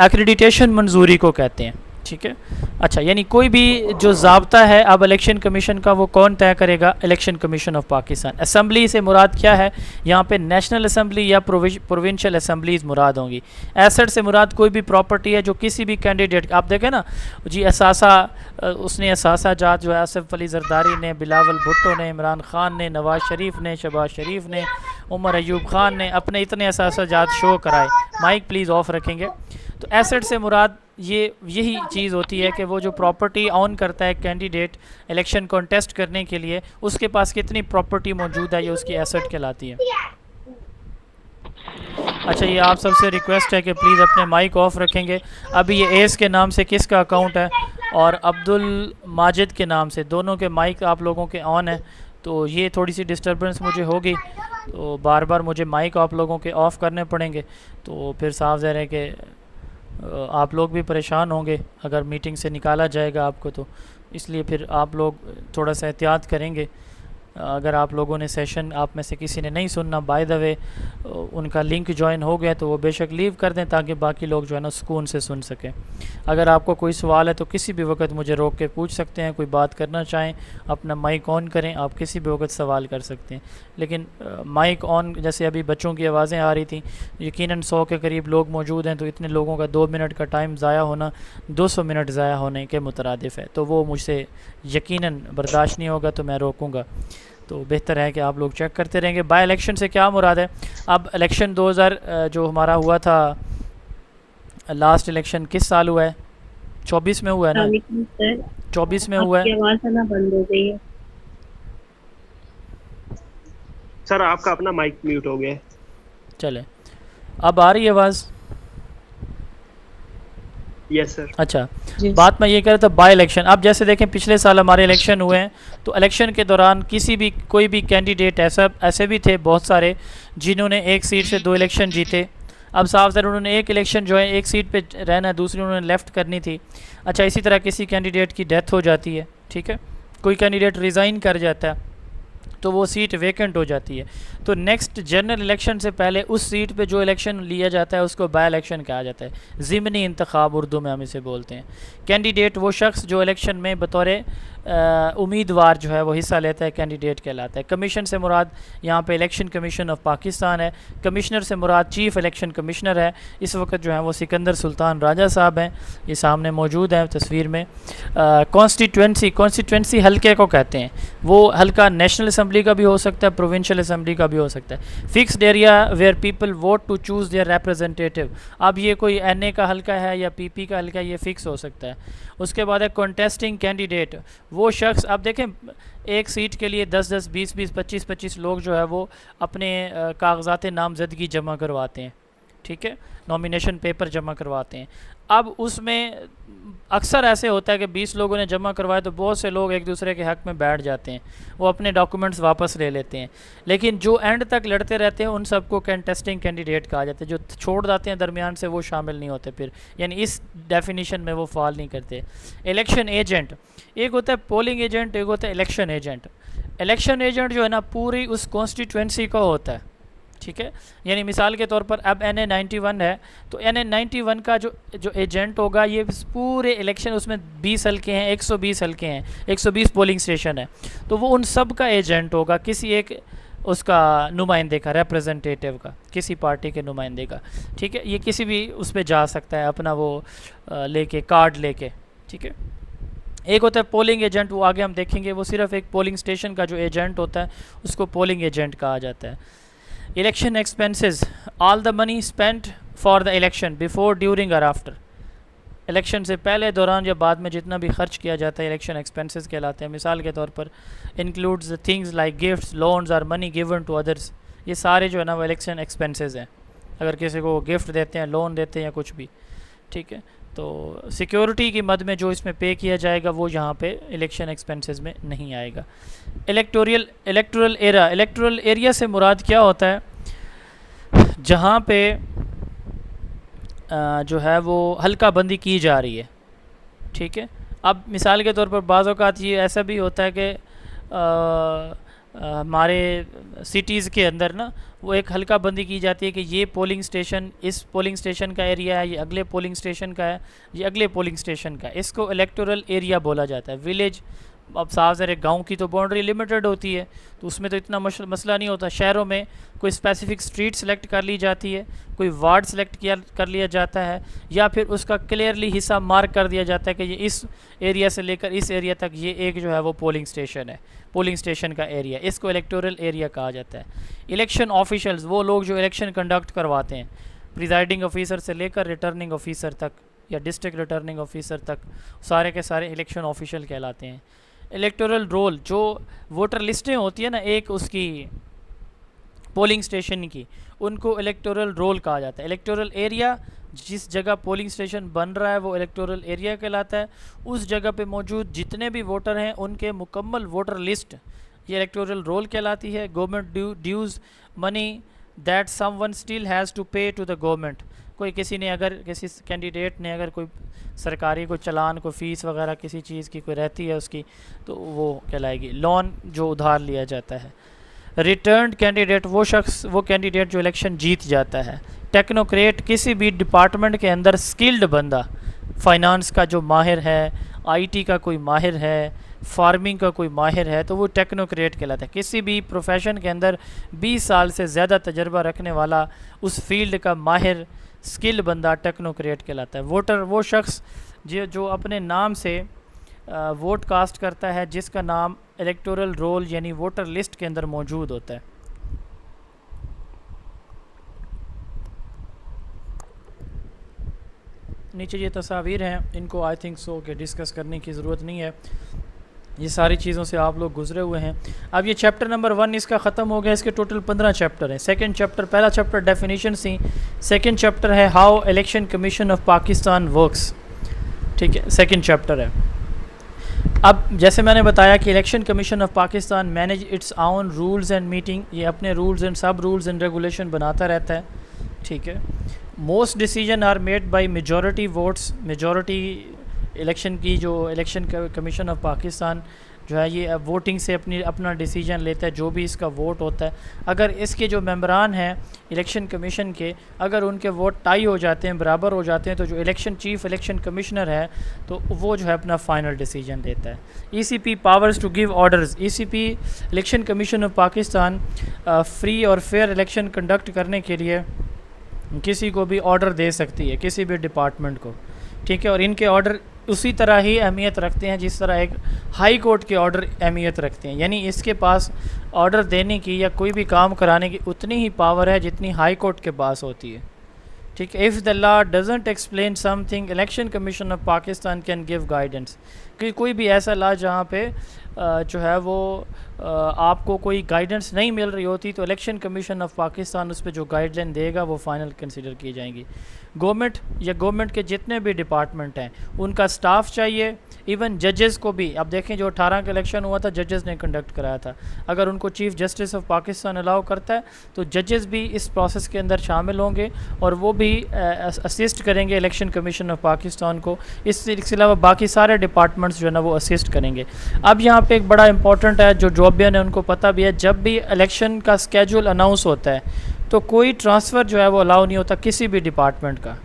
एक्रेडिटेशन मंजूरी को कहते हैं, ठीक है। अच्छा, यानी कोई भी जो ज़ाब्ता है अब इलेक्शन कमीशन का वो कौन तय करेगा, election commission of Pakistan. Assembly से मुराद क्या है, यहाँ पे नेशनल असम्बली या प्रोविंशियल असम्बलीज़ मुराद होंगी। एसेट से मुराद कोई भी प्रॉपर्टी है जो किसी भी कैंडिडेट, आप देखें ना जी, असासा, उसने असासा जात जो है आसिफ अली जरदारी ने, बिलावल भुट्टो ने, इमरान खान ने, नवाज शरीफ ने, शहबाज शरीफ ने, उमर अयूब खान ने अपने इतने असासा जात शो कराए। माइक प्लीज़ ऑफ रखेंगे। तो एसेट से मुराद ये यही चीज़ होती है कि वो जो प्रॉपर्टी ऑन करता है कैंडिडेट इलेक्शन कॉन्टेस्ट करने के लिए, उसके पास कितनी प्रॉपर्टी मौजूद है, ये उसकी एसेट कहलाती है। अच्छा, ये आप सबसे रिक्वेस्ट है कि प्लीज़ अपने माइक ऑफ रखेंगे। अभी ये एस के नाम से किसका अकाउंट है और अब्दुल माजिद के नाम से, दोनों के माइक आप लोगों के ऑन है, तो ये थोड़ी सी डिस्टर्बेंस मुझे होगी, तो बार बार मुझे माइक आप लोगों के ऑफ़ करने पड़ेंगे, तो फिर साफ ज़ाहिर है कि आप लोग भी परेशान होंगे अगर मीटिंग से निकाला जाएगा आपको, तो इसलिए फिर आप लोग थोड़ा सा एहतियात करेंगे। अगर आप लोगों ने सेशन, आप में से किसी ने नहीं सुनना, बाय द वे उनका लिंक ज्वाइन हो गया तो वो बेशक लीव कर दें ताकि बाकी लोग जो है ना सुकून से सुन सकें। अगर आपको कोई सवाल है तो किसी भी वक्त मुझे रोक के पूछ सकते हैं, कोई बात करना चाहें अपना माइक ऑन करें, आप किसी भी वक्त सवाल कर सकते हैं। लेकिन माइक ऑन, जैसे अभी बच्चों की आवाज़ें आ रही थी, यकीनन 100 के करीब लोग मौजूद हैं, तो इतने लोगों का 2 मिनट का टाइम ज़ाया होना 200 मिनट ज़ाया होने के मुतरादिफ है, तो वो मुझसे यकीनन बर्दाश्त नहीं होगा, तो मैं रोकूँगा। तो बेहतर है कि आप लोग चेक करते रहेंगे। बाय इलेक्शन से क्या मुराद है? अब इलेक्शन 2000 जो हमारा हुआ था, लास्ट इलेक्शन किस साल हुआ है? 24 में हुआ है ना? 24 में हुआ है। आवाज़ आना बंद हो गई है सर, आपका अपना माइक म्यूट हो गया है। चले, अब आ रही है आवाज़? Yes sir. अच्छा, बात मैं ये कह रहा था बाय इलेक्शन। अब जैसे देखें पिछले साल हमारे इलेक्शन हुए हैं, तो इलेक्शन के दौरान कोई भी कैंडिडेट ऐसे भी थे बहुत सारे जिन्होंने एक सीट से 2 इलेक्शन जीते। अब साफ ज़रा उन्होंने एक इलेक्शन जो है एक सीट पे रहना है, दूसरी उन्होंने लेफ़्ट करनी थी। अच्छा, इसी तरह किसी कैंडिडेट की डेथ हो जाती है, ठीक है, कोई कैंडिडेट रिज़ाइन कर जाता है तो वो सीट वेकेंट हो जाती है। तो नेक्स्ट जनरल इलेक्शन से पहले उस सीट पे जो इलेक्शन लिया जाता है उसको बाय इलेक्शन कहा जाता है। ज़िमनी इंतखाब उर्दू में हम इसे बोलते हैं। कैंडिडेट वो शख्स जो इलेक्शन में बतौर उम्मीदवार जो है वो हिस्सा लेता है, कैंडिडेट कहलाता है। कमीशन से मुराद यहाँ पे इलेक्शन कमीशन ऑफ पाकिस्तान है। कमिश्नर से मुराद चीफ़ इलेक्शन कमिश्नर है। इस वक्त जो है वो सिकंदर सुल्तान राजा साहब हैं, ये सामने मौजूद हैं तस्वीर में। कॉन्स्टिट्यूंसी हल्के को कहते हैं। वो हल्का नेशनल असम्बली का भी हो सकता है, प्रोविंशियल असम्बली का भी हो सकता है। Fixed area where people vote to choose their representative. अब ये कोई NA का हल्का है या PP का हल्का है, ये फ़िक्स हो सकता है। उसके बाद है कॉन्टेस्टिंग कैंडिडेट, वो शख्स, अब देखें एक सीट के लिए 10-10, 20-20, 25-25 लोग जो है वो अपने कागजात नामजदगी जमा करवाते हैं, ठीक है, नॉमिनेशन पेपर जमा करवाते हैं। अब उसमें अक्सर ऐसे होता है कि 20 लोगों ने जमा करवाए तो बहुत से लोग एक दूसरे के हक़ में बैठ जाते हैं, वो अपने डॉक्यूमेंट्स वापस ले लेते हैं। लेकिन जो एंड तक लड़ते रहते हैं उन सबको कंटेस्टिंग कैंडिडेट कहा जाता है। जो छोड़ जाते हैं दरमियान से वो शामिल नहीं होते फिर, यानी इस डेफिनेशन में वो फॉल नहीं करते। इलेक्शन एजेंट, एक होता है पोलिंग एजेंट, एक होता है इलेक्शन एजेंट। इलेक्शन एजेंट जो है ना पूरी उस कॉन्स्टिट्यूंसी का होता है, ठीक है। यानी मिसाल के तौर पर अब NA 91 है तो NA 91 का जो एजेंट होगा ये पूरे इलेक्शन, उसमें 20 हल्के हैं, 120 हल्के हैं, 120 पोलिंग स्टेशन है, तो वो उन सब का एजेंट होगा, किसी एक उसका नुमाइंदे का, रिप्रेजेंटेटिव का, किसी पार्टी के नुमाइंदे का, ठीक है। ये किसी भी उस पर जा सकता है अपना वो लेके, कार्ड लेके, ठीक है। एक होता है पोलिंग एजेंट, वो आगे हम देखेंगे, वो सिर्फ एक पोलिंग स्टेशन का जो एजेंट होता है उसको पोलिंग एजेंट कहा जाता है। Election expenses, all the money spent for the election before, during और आफ्टर। इलेक्शन से पहले, दौरान या बाद में जितना भी खर्च किया जाता है इलेक्शन एक्सपेंसेस कहलाते हैं। मिसाल के तौर पर includes the things like gifts, loans और मनी गिवन टू अदर्स। ये सारे जो है ना वो इलेक्शन एक्सपेंसेस हैं। अगर किसी को गिफ्ट देते हैं, लोन देते हैं या कुछ भी, ठीक है, तो सिक्योरिटी की मद में जो इसमें पे किया जाएगा वो यहाँ पे इलेक्शन एक्सपेंसेस में नहीं आएगा। इलेक्टोरल एरिया से मुराद क्या होता है? जहाँ पे जो है वो हल्का बंदी की जा रही है, ठीक है। अब मिसाल के तौर पर बाज़ औक़ात ये ऐसा भी होता है कि हमारे सिटीज़ के अंदर ना वो एक हल्का बंदी की जाती है कि ये पोलिंग स्टेशन इस पोलिंग स्टेशन का एरिया है, ये अगले पोलिंग स्टेशन का है, ये अगले पोलिंग स्टेशन का है। इसको इलेक्टोरल एरिया बोला जाता है। विलेज, अब साफ ज़रा गांव की तो बाउंड्री लिमिटेड होती है तो उसमें तो इतना मसला नहीं होता। शहरों में कोई स्पेसिफिक स्ट्रीट सेलेक्ट कर ली जाती है, कोई वार्ड सेलेक्ट कर लिया जाता है, या फिर उसका क्लियरली हिस्सा मार्क कर दिया जाता है कि ये इस एरिया से लेकर इस एरिया तक ये एक जो है वो पोलिंग स्टेशन है, पोलिंग स्टेशन का एरिया, इसको इलेक्टोरल एरिया कहा जाता है। इलेक्शन ऑफिशल्स, वो लोग जो इलेक्शन कंडक्ट करवाते हैं, प्रिजाइडिंग ऑफिसर से लेकर रिटर्निंग ऑफिसर तक या डिस्ट्रिक्ट रिटर्निंग ऑफिसर तक, सारे के सारे इलेक्शन ऑफिशियल कहलाते हैं। इलेक्टोरल रोल, जो वोटर लिस्टें होती है ना एक उसकी पोलिंग स्टेशन की, उनको इलेक्टोरल रोल कहा जाता है। इलेक्टोरल एरिया, जिस जगह पोलिंग स्टेशन बन रहा है वो इलेक्टोरल एरिया कहलाता है। उस जगह पे मौजूद जितने भी वोटर हैं उनके मुकम्मल वोटर लिस्ट, ये इलेक्टोरल रोल कहलाती है। Government dues, money that someone still has to pay to the government. कोई किसी ने अगर किसी कैंडिडेट ने अगर कोई सरकारी कोई चलान कोई फ़ीस वगैरह किसी चीज़ की कोई रहती है उसकी, तो वो कहलाएगी लोन जो उधार लिया जाता है। रिटर्न्ड कैंडिडेट वो शख्स वो कैंडिडेट जो इलेक्शन जीत जाता है। टेक्नोक्रेट किसी भी डिपार्टमेंट के अंदर स्किल्ड बंदा, फाइनेंस का जो माहिर है, आईटी का कोई माहिर है, फार्मिंग का कोई माहिर है, तो वो टेक्नोक्रेट कहलाता है। किसी भी प्रोफेशन के अंदर 20 साल से ज़्यादा तजर्बा रखने वाला उस फील्ड का माहिर स्किल बंदा टेक्नोक्रेट कहलाता है। वोटर वो शख्स जो अपने नाम से वोट कास्ट करता है जिसका नाम इलेक्टोरल रोल यानी वोटर लिस्ट के अंदर मौजूद होता है। नीचे ये तस्वीर हैं, इनको आई थिंक सो कि डिस्कस करने की ज़रूरत नहीं है, ये सारी चीज़ों से आप लोग गुजरे हुए हैं। अब ये चैप्टर नंबर 1 इसका ख़त्म हो गया। इसके टोटल 15 चैप्टर हैं। सेकंड चैप्टर, पहला चैप्टर डेफिनेशन थी, सेकंड चैप्टर है how election commission of Pakistan works, ठीक है, सेकंड चैप्टर है। अब जैसे मैंने बताया कि election commission of Pakistan manage its own rules and meeting, ये अपने रूल्स एंड सब रूल्स एंड रेगुलेशन बनाता रहता है, ठीक है। Most decision are made by majority votes, majority election की जो इलेक्शन कमीशन ऑफ पाकिस्तान जो है ये वोटिंग से अपना डिसीजन लेता है, जो भी इसका वोट होता है। अगर इसके जो मेंबरान हैं इलेक्शन कमीशन के, अगर उनके वोट टाई हो जाते हैं, बराबर हो जाते हैं, तो जो इलेक्शन चीफ इलेक्शन कमिश्नर है तो वो जो है अपना फ़ाइनल डिसीजन लेता है। ECP powers to give orders, ECP election commission of Pakistan free और फेयर इलेक्शन कंडक्ट करने के लिए किसी को भी ऑर्डर दे सकती है, किसी भी डिपार्टमेंट को, ठीक है। और इनके ऑर्डर उसी तरह ही अहमियत रखते हैं जिस तरह एक हाई कोर्ट के ऑर्डर अहमियत रखते हैं, यानी इसके पास ऑर्डर देने की या कोई भी काम कराने की उतनी ही पावर है जितनी हाई कोर्ट के पास होती है, ठीक है। If the law doesn't explain something election commission of Pakistan can give guidance, कि कोई भी ऐसा लॉ जहाँ पे जो है वो आपको कोई गाइडेंस नहीं मिल रही होती, तो इलेक्शन कमीशन ऑफ पाकिस्तान उस पर जो गाइडलाइन देगा वो फ़ाइनल कंसिडर की जाएंगी। गवर्नमेंट या गवर्नमेंट के जितने भी डिपार्टमेंट हैं उनका स्टाफ चाहिए, इवन जजेस को भी। अब देखें जो 18 का इलेक्शन हुआ था जजेस ने कंडक्ट कराया था, अगर उनको chief justice of Pakistan allow करता है तो जजेस भी इस प्रोसेस के अंदर शामिल होंगे और वो भी असिस्ट करेंगे इलेक्शन कमीशन ऑफ पाकिस्तान को। इसके अलावा बाकी सारे डिपार्टमेंट्स जो है ना वो असिस्ट करेंगे। अब यहाँ पे एक बड़ा इंपॉर्टेंट है जो जॉबियन है उनको पता भी है, जब भी इलेक्शन का स्केड्यूल अनाउंस होता है तो कोई ट्रांसफ़र जो है वो अलाउ नहीं होता किसी भी डिपार्टमेंट का।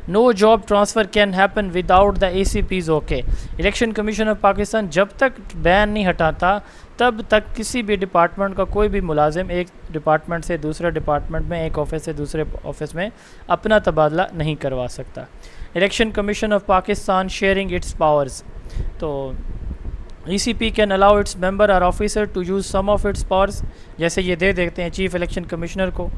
No job transfer can happen without the ACP's okay. Election commission of Pakistan जब तक बैन नहीं हटाता तब तक किसी भी डिपार्टमेंट का कोई भी मुलाजिम एक डिपार्टमेंट से दूसरे डिपार्टमेंट में, एक ऑफिस से दूसरे ऑफिस में अपना तबादला नहीं करवा सकता। Election commission of Pakistan sharing its powers, तो ECP can allow its member or officer to use some of its powers, जैसे ये दे देते हैं चीफ़ इलेक्शन कमिश्नर को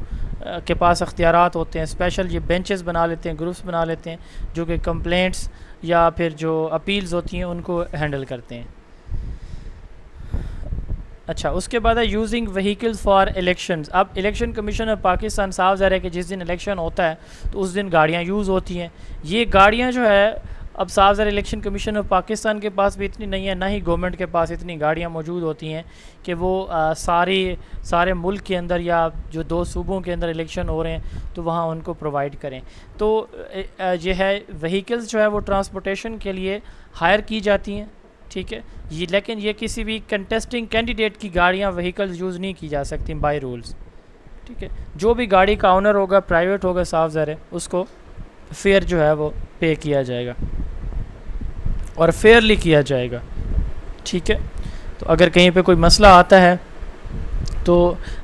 के पास अख्तियारात होते हैं, स्पेशल ये बेंचेस बना लेते हैं, ग्रुप्स बना लेते हैं जो कि कंप्लेंट्स या फिर जो अपील्स होती हैं उनको हैंडल करते हैं। अच्छा, उसके बाद है यूजिंग व्हीकल्स फॉर इलेक्शंस। अब इलेक्शन कमीशन ऑफ पाकिस्तान साफ ज़ाहिर है कि जिस दिन इलेक्शन होता है तो उस दिन गाड़ियाँ यूज़ होती हैं। ये गाड़ियाँ जो है अब साफ ज़ाहिर इलेक्शन कमीशन ऑफ पाकिस्तान के पास भी इतनी नहीं है, ना ही गवर्नमेंट के पास इतनी गाड़ियाँ मौजूद होती हैं कि वो सारे मुल्क के अंदर या जो 2 सूबों के अंदर इलेक्शन हो रहे हैं तो वहाँ उनको प्रोवाइड करें। तो ये है व्हीकल्स जो है वो ट्रांसपोर्टेशन के लिए हायर की जाती हैं, ठीक है। ये लेकिन ये किसी भी कंटेस्टिंग कैंडिडेट की गाड़ियाँ व्हीकल्स यूज़ नहीं की जा सकती बाय रूल्स, ठीक है। जो भी गाड़ी का ऑनर होगा, प्राइवेट होगा, साफ ज़ाहिर है उसको फेयर जो है वो पे किया जाएगा और फेयरली किया जाएगा, ठीक है। तो अगर कहीं पे कोई मसला आता है तो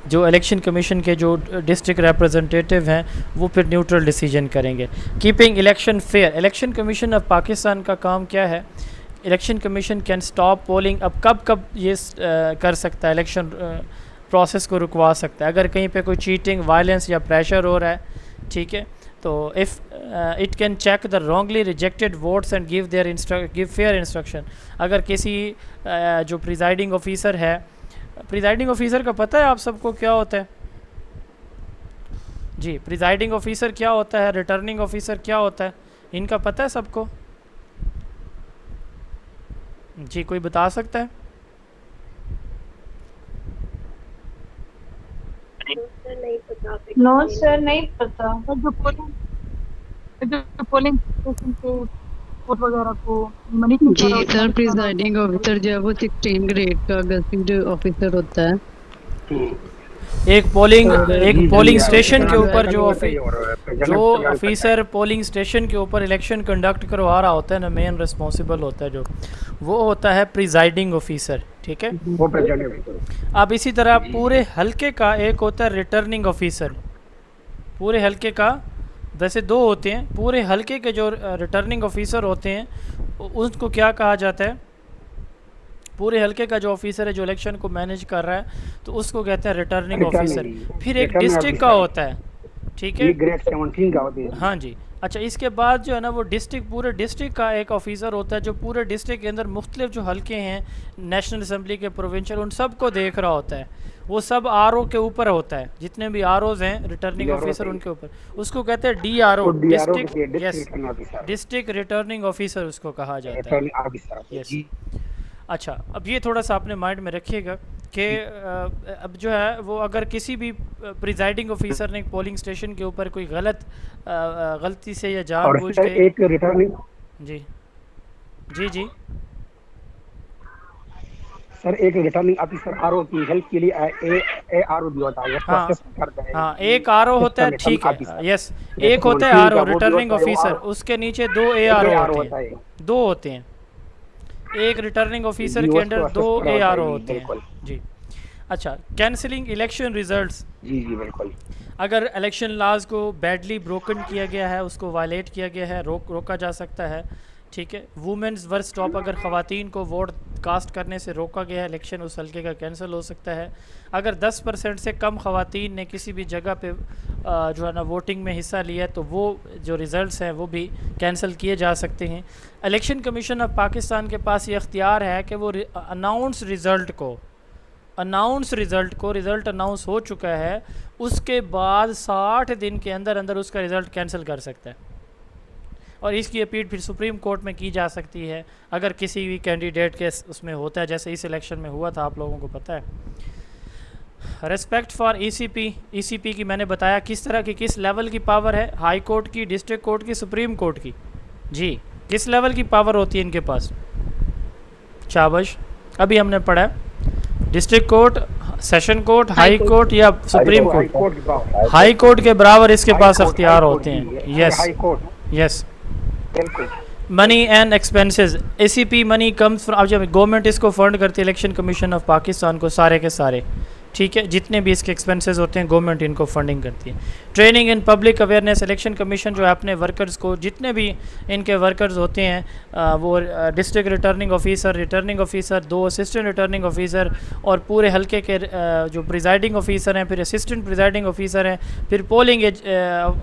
जो इलेक्शन कमीशन के जो डिस्ट्रिक्ट रिप्रेजेंटेटिव हैं वो फिर न्यूट्रल डिसीजन करेंगे। Keeping election fair, election commission of Pakistan का काम क्या है? Election commission can stop polling. अब कब ये कर सकता है, इलेक्शन प्रोसेस को रुकवा सकता है अगर कहीं पे कोई चीटिंग, वायलेंस या प्रेशर हो रहा है, ठीक है। तो if it can check the wrongly rejected votes and give fair instruction. अगर किसी जो प्रिजाइडिंग ऑफिसर है, प्रिजाइडिंग ऑफिसर का पता है आप सबको क्या होता है? जी, प्रिजाइडिंग ऑफिसर क्या होता है, रिटर्निंग ऑफिसर क्या होता है, इनका पता है सबको? जी, कोई बता सकता है? नहीं पता। नो सर, नहीं पता। जो पोलिंग स्टेशन पे वोट वगैरह को मॉनिटर जी करो सर, प्रिजाइडिंग ऑफिसर जो है वो 16 ग्रेड का गज़ेटेड ऑफिसर होता है। एक पोलिंग स्टेशन के ऊपर जो ऑफिसर पोलिंग स्टेशन के ऊपर इलेक्शन कंडक्ट करवा रहा होता है ना, मेन रिस्पॉन्सिबल होता है जो, वो होता है प्रिजाइडिंग ऑफिसर। ठीक है। अब इसी तरह पूरे हलके का एक होता है रिटर्निंग ऑफिसर। पूरे हलके का वैसे दो होते हैं। पूरे हलके के जो रिटर्निंग ऑफिसर होते हैं उसको क्या कहा जाता है? पूरे हलके का जो ऑफिसर है जो इलेक्शन को मैनेज कर रहा है तो उसको कहते हैं रिटर्निंग ऑफिसर। फिर एक डिस्ट्रिक्ट का होता है। ठीक है, ग्रेड 17 का होता है। हाँ जी। अच्छा, इसके बाद जो है ना वो पूरे डिस्ट्रिक्ट का एक ऑफिसर होता है जो पूरे डिस्ट्रिक्ट के अंदर मुख्तलिफ जो हलके हैं नेशनल असम्बली के, प्रोविंशियल, उन सब को देख रहा होता है। वो सब आरओ के ऊपर होता है, जितने भी आरओज हैं रिटर्निंग ऑफिसर उनके ऊपर। उसको कहते हैं डीआरओ, डिस्ट्रिक्ट रिटर्निंग ऑफिसर उसको कहा जाता है। यस। अच्छा, अब ये थोड़ा सा अपने माइंड में रखिएगा कि अब जो है वो अगर किसी भी प्रिजाइडिंग ऑफिसर ने पोलिंग स्टेशन के ऊपर कोई गलती से या जानबूझ के एक रिटर्निंग जी जी जी सर, एक रिटर्निंग ऑफिसर आरओ की हेल्प के लिए आरओ भी होता है। हाँ करता है। हाँ, एक आरओ होता है। ठीक है, यस। एक होता है आरओ रिटर्निंग ऑफिसर, उसके नीचे दो एआरओ होते हैं। दो होते हैं, एक रिटर्निंग ऑफिसर के अंडर दो एआरओ होते हैं। जी। अच्छा, कैंसिलिंग इलेक्शन रिजल्ट्स। जी जी बिल्कुल। अगर इलेक्शन लॉज को बैडली ब्रोकन किया गया है, उसको वायलेट किया गया है, रोका जा सकता है। ठीक है। वुमेन्स वर स्टॉप, अगर ख़वातीन को वोट कास्ट करने से रोका गया है, इलेक्शन उस हल्के का कैंसिल हो सकता है। अगर 10% से कम ख़वातीन ने किसी भी जगह पे जो है ना वोटिंग में हिस्सा लिया है तो वो जो रिज़ल्ट्स हैं वो भी कैंसिल किए जा सकते हैं। इलेक्शन कमीशन ऑफ पाकिस्तान के पास ये अख्तियार है कि वो अनाउंस रिज़ल्ट को रिज़ल्ट अनाउंस हो चुका है उसके बाद 60 दिन के अंदर अंदर उसका रिज़ल्ट कैंसिल कर सकता है, और इसकी अपील फिर सुप्रीम कोर्ट में की जा सकती है अगर किसी भी कैंडिडेट के उसमें होता है, जैसे इस इलेक्शन में हुआ था, आप लोगों को पता है। रेस्पेक्ट फॉर ईसीपी की मैंने बताया किस तरह की, किस लेवल की पावर है, हाई कोर्ट की, डिस्ट्रिक्ट कोर्ट की, सुप्रीम कोर्ट की। जी, किस लेवल की पावर होती है इनके पास? शाबाश, अभी हमने पढ़ा है district court, session court, high court या सुप्रीम कोर्ट। हाई कोर्ट के बराबर इसके पास अख्तियार होते हैं। Yes yes. Money and expenses, ACP money comes from, अब जब गवर्नमेंट इसको फंड करती है इलेक्शन कमीशन ऑफ पाकिस्तान को, सारे के सारे, ठीक है, जितने भी इसके एक्सपेंसेस होते हैं गवर्नमेंट इनको फंडिंग करती है। Training in public awareness, election commission जो है अपने वर्कर्स को, जितने भी इनके वर्कर्स होते हैं वो district returning officer, 2 assistant returning officer और पूरे हलके के जो प्रिजाइडिंग ऑफिसर हैं, फिर असिस्टेंट प्रिजाइडिंग ऑफिसर हैं, फिर पोलिंग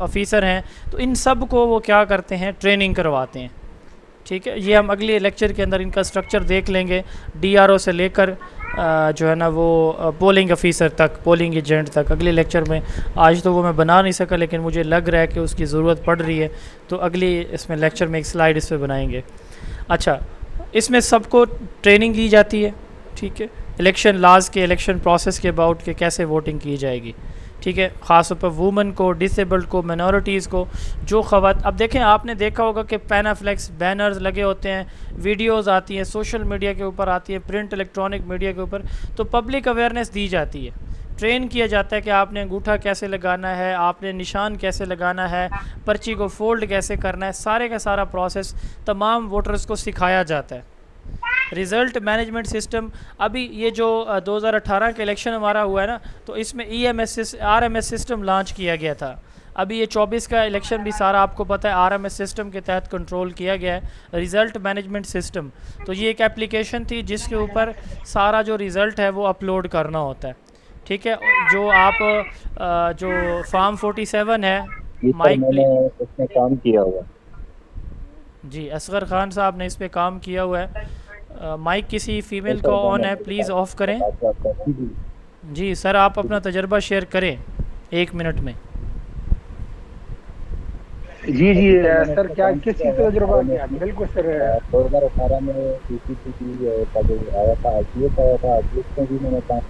ऑफिसर हैं, तो इन सब को वो क्या करते हैं, ट्रेनिंग करवाते हैं। ठीक है, ये हम अगले लेक्चर के अंदर इनका स्ट्रक्चर देख लेंगे, डीआरओ से लेकर जो है ना वो पोलिंग ऑफिसर तक, पोलिंग एजेंट तक, अगले लेक्चर में। आज तो वो मैं बना नहीं सका, लेकिन मुझे लग रहा है कि उसकी ज़रूरत पड़ रही है, तो अगली इसमें लेक्चर में एक स्लाइड इस पर बनाएंगे। अच्छा, इसमें सबको ट्रेनिंग दी जाती है। ठीक है, इलेक्शन लॉज के, इलेक्शन प्रोसेस के अबाउट के कैसे वोटिंग की जाएगी। ठीक है, ख़ास तौर पर वुमेन को, डिसेबल्ड को, मिनॉरिटीज़ को, जो खवात, अब देखें आपने देखा होगा कि पैनाफ्लेक्स बैनर्स लगे होते हैं, वीडियोस आती हैं, सोशल मीडिया के ऊपर आती है, प्रिंट इलेक्ट्रॉनिक मीडिया के ऊपर, तो पब्लिक अवेयरनेस दी जाती है, ट्रेन किया जाता है कि आपने अंगूठा कैसे लगाना है, आपने निशान कैसे लगाना है, पर्ची को फोल्ड कैसे करना है, सारे का सारा प्रोसेस तमाम वोटर्स को सिखाया जाता है। रिज़ल्ट मैनेजमेंट सिस्टम, अभी ये जो 2018 का इलेक्शन हमारा हुआ है ना, तो इसमें RMS सिस्टम लॉन्च किया गया था। अभी ये 24 का इलेक्शन भी सारा आपको पता है RMS सिस्टम के तहत कंट्रोल किया गया है, रिज़ल्ट मैनेजमेंट सिस्टम। तो ये एक एप्लीकेशन थी जिसके ऊपर सारा जो रिज़ल्ट है वो अपलोड करना होता है। ठीक है, जो आप जो फॉर्म 47 है, माइक इसमें काम किया हुआ जी, असगर खान साहब ने इस पे काम किया हुआ है। माइक किसी फीमेल का ऑन है, प्लीज़ ऑफ करें। जी सर, आप अपना तजर्बा शेयर करें 1 मिनट में। जी जी सर, क्या किस चीज़ का तजुर्बा किया? बिल्कुल सर, 2018 में PCC की का जो आया था, आरटीएस आया था, आरटीएस में भी मैंने काम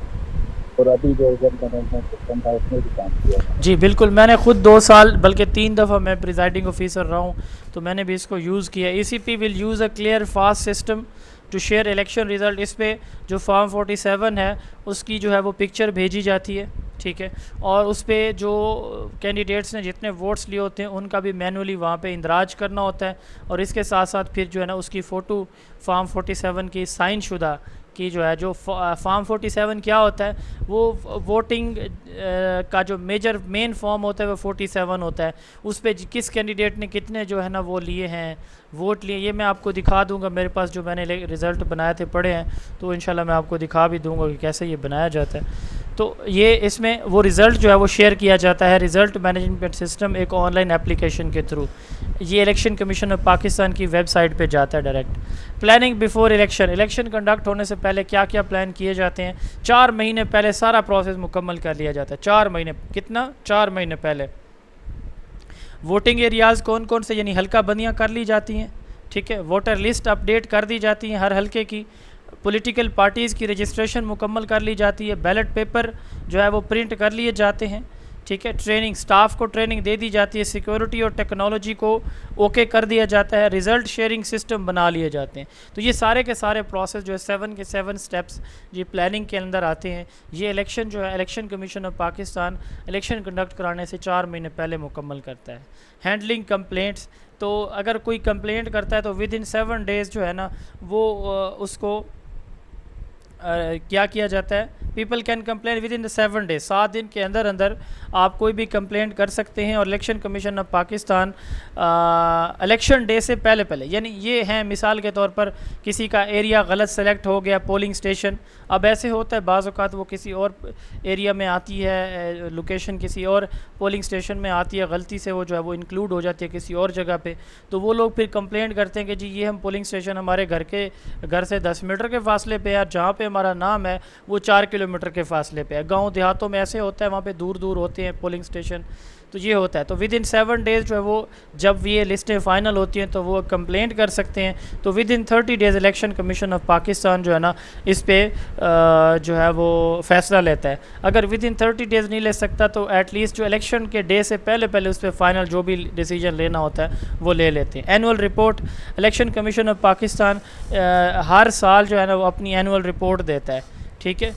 और अभी जो इवेंट मैनेजमेंट सिस्टम था उसमें भी काम किया है। जी बिल्कुल, मैंने खुद 2 साल बल्कि 3 दफ़ा मैं प्रिजाइडिंग ऑफिसर रहा हूँ, तो मैंने भी इसको यूज़ किया। ECP will use a clear fast system to share election result. इस पे जो फॉर्म 47 है उसकी जो है वो पिक्चर भेजी जाती है, ठीक है, और उस पर जो कैंडिडेट्स ने जितने वोट्स लिए होते हैं उनका भी मैनुअली वहाँ पे इंदराज करना होता है, और इसके साथ साथ फिर जो है ना उसकी फ़ोटो फॉर्म 47 की साइन शुदा की जो है, जो फॉर्म 47 क्या होता है, वो वोटिंग का जो मेन फॉर्म होता है वो 47 होता है। उस पर किस कैंडिडेट ने कितने जो है ना वो लिए हैं, वोट लिए, ये मैं आपको दिखा दूंगा। मेरे पास जो मैंने रिज़ल्ट बनाए थे पढ़े हैं, तो इंशाल्लाह मैं आपको दिखा भी दूंगा कि कैसे ये बनाया जाता है। तो ये इसमें वो रिज़ल्ट जो है वो शेयर किया जाता है रिज़ल्ट मैनेजमेंट सिस्टम एक ऑनलाइन एप्लीकेशन के थ्रू। ये इलेक्शन कमीशन ऑफ पाकिस्तान की वेबसाइट पे जाता है direct. Planning before election, election conduct होने से पहले क्या क्या प्लान किए जाते हैं, 4 महीने पहले सारा प्रोसेस मुकम्मल कर लिया जाता है। 4 महीने, कितना, 4 महीने पहले। वोटिंग एरियाज़ कौन कौन से, यानी हल्का बंदियाँ कर ली जाती हैं, ठीक है। वोटर लिस्ट अपडेट कर दी जाती है हर हल्के की। पॉलिटिकल पार्टीज़ की रजिस्ट्रेशन मुकम्मल कर ली जाती है। बैलेट पेपर जो है वो प्रिंट कर लिए जाते हैं, ठीक है। ट्रेनिंग, स्टाफ को ट्रेनिंग दे दी जाती है। सिक्योरिटी और टेक्नोलॉजी को ओके कर दिया जाता है। रिज़ल्ट शेयरिंग सिस्टम बना लिए जाते हैं। तो ये सारे के सारे प्रोसेस जो है 7 के 7 स्टेप्स ये प्लानिंग के अंदर आते हैं। ये इलेक्शन जो है election commission of Pakistan election conduct कराने से 4 महीने पहले मुकम्मल करता है। हैंडलिंग कंप्लेंट्स, तो अगर कोई कंप्लेंट करता है तो विद इन 7 डेज़ जो है ना वो उसको क्या किया जाता है, people can complain with in the 7 days, 7 दिन के अंदर अंदर आप कोई भी कंप्लेंट कर सकते हैं। और election commission of Pakistan election day से पहले पहले, यानी ये हैं मिसाल के तौर पर किसी का एरिया गलत सेलेक्ट हो गया पोलिंग स्टेशन, अब ऐसे होता है बाज़ औक़ात वो किसी और एरिया में आती है, लोकेशन किसी और पोलिंग स्टेशन में आती है, गलती से वो जो है वो इंक्लूड हो जाती है किसी और जगह पे, तो वो लोग फिर कंप्लेंट करते हैं कि जी ये हम पोलिंग स्टेशन हमारे घर से 10 मीटर के फासले पे है, जहाँ पे हमारा नाम है वो 4 किलोमीटर के फासले पे है। गाँव देहातों में ऐसे होता है, वहाँ पे दूर दूर होते हैं पोलिंग स्टेशन, तो ये होता है। तो विद इन 7 डेज़ जो है वो जब ये लिस्टें फ़ाइनल होती हैं तो वो कंप्लेंट कर सकते हैं। तो with in 30 days election commission of Pakistan जो है ना इस पर जो है वो फ़ैसला लेता है। अगर विद इन 30 डेज़ नहीं ले सकता तो एटलीस्ट जो इलेक्शन के डे से पहले पहले उस पर फ़ाइनल जो भी डिसीजन लेना होता है वो ले लेते हैं। Annual report, election commission of Pakistan हर साल जो है ना वो अपनी एनुअल रिपोर्ट देता है, ठीक है।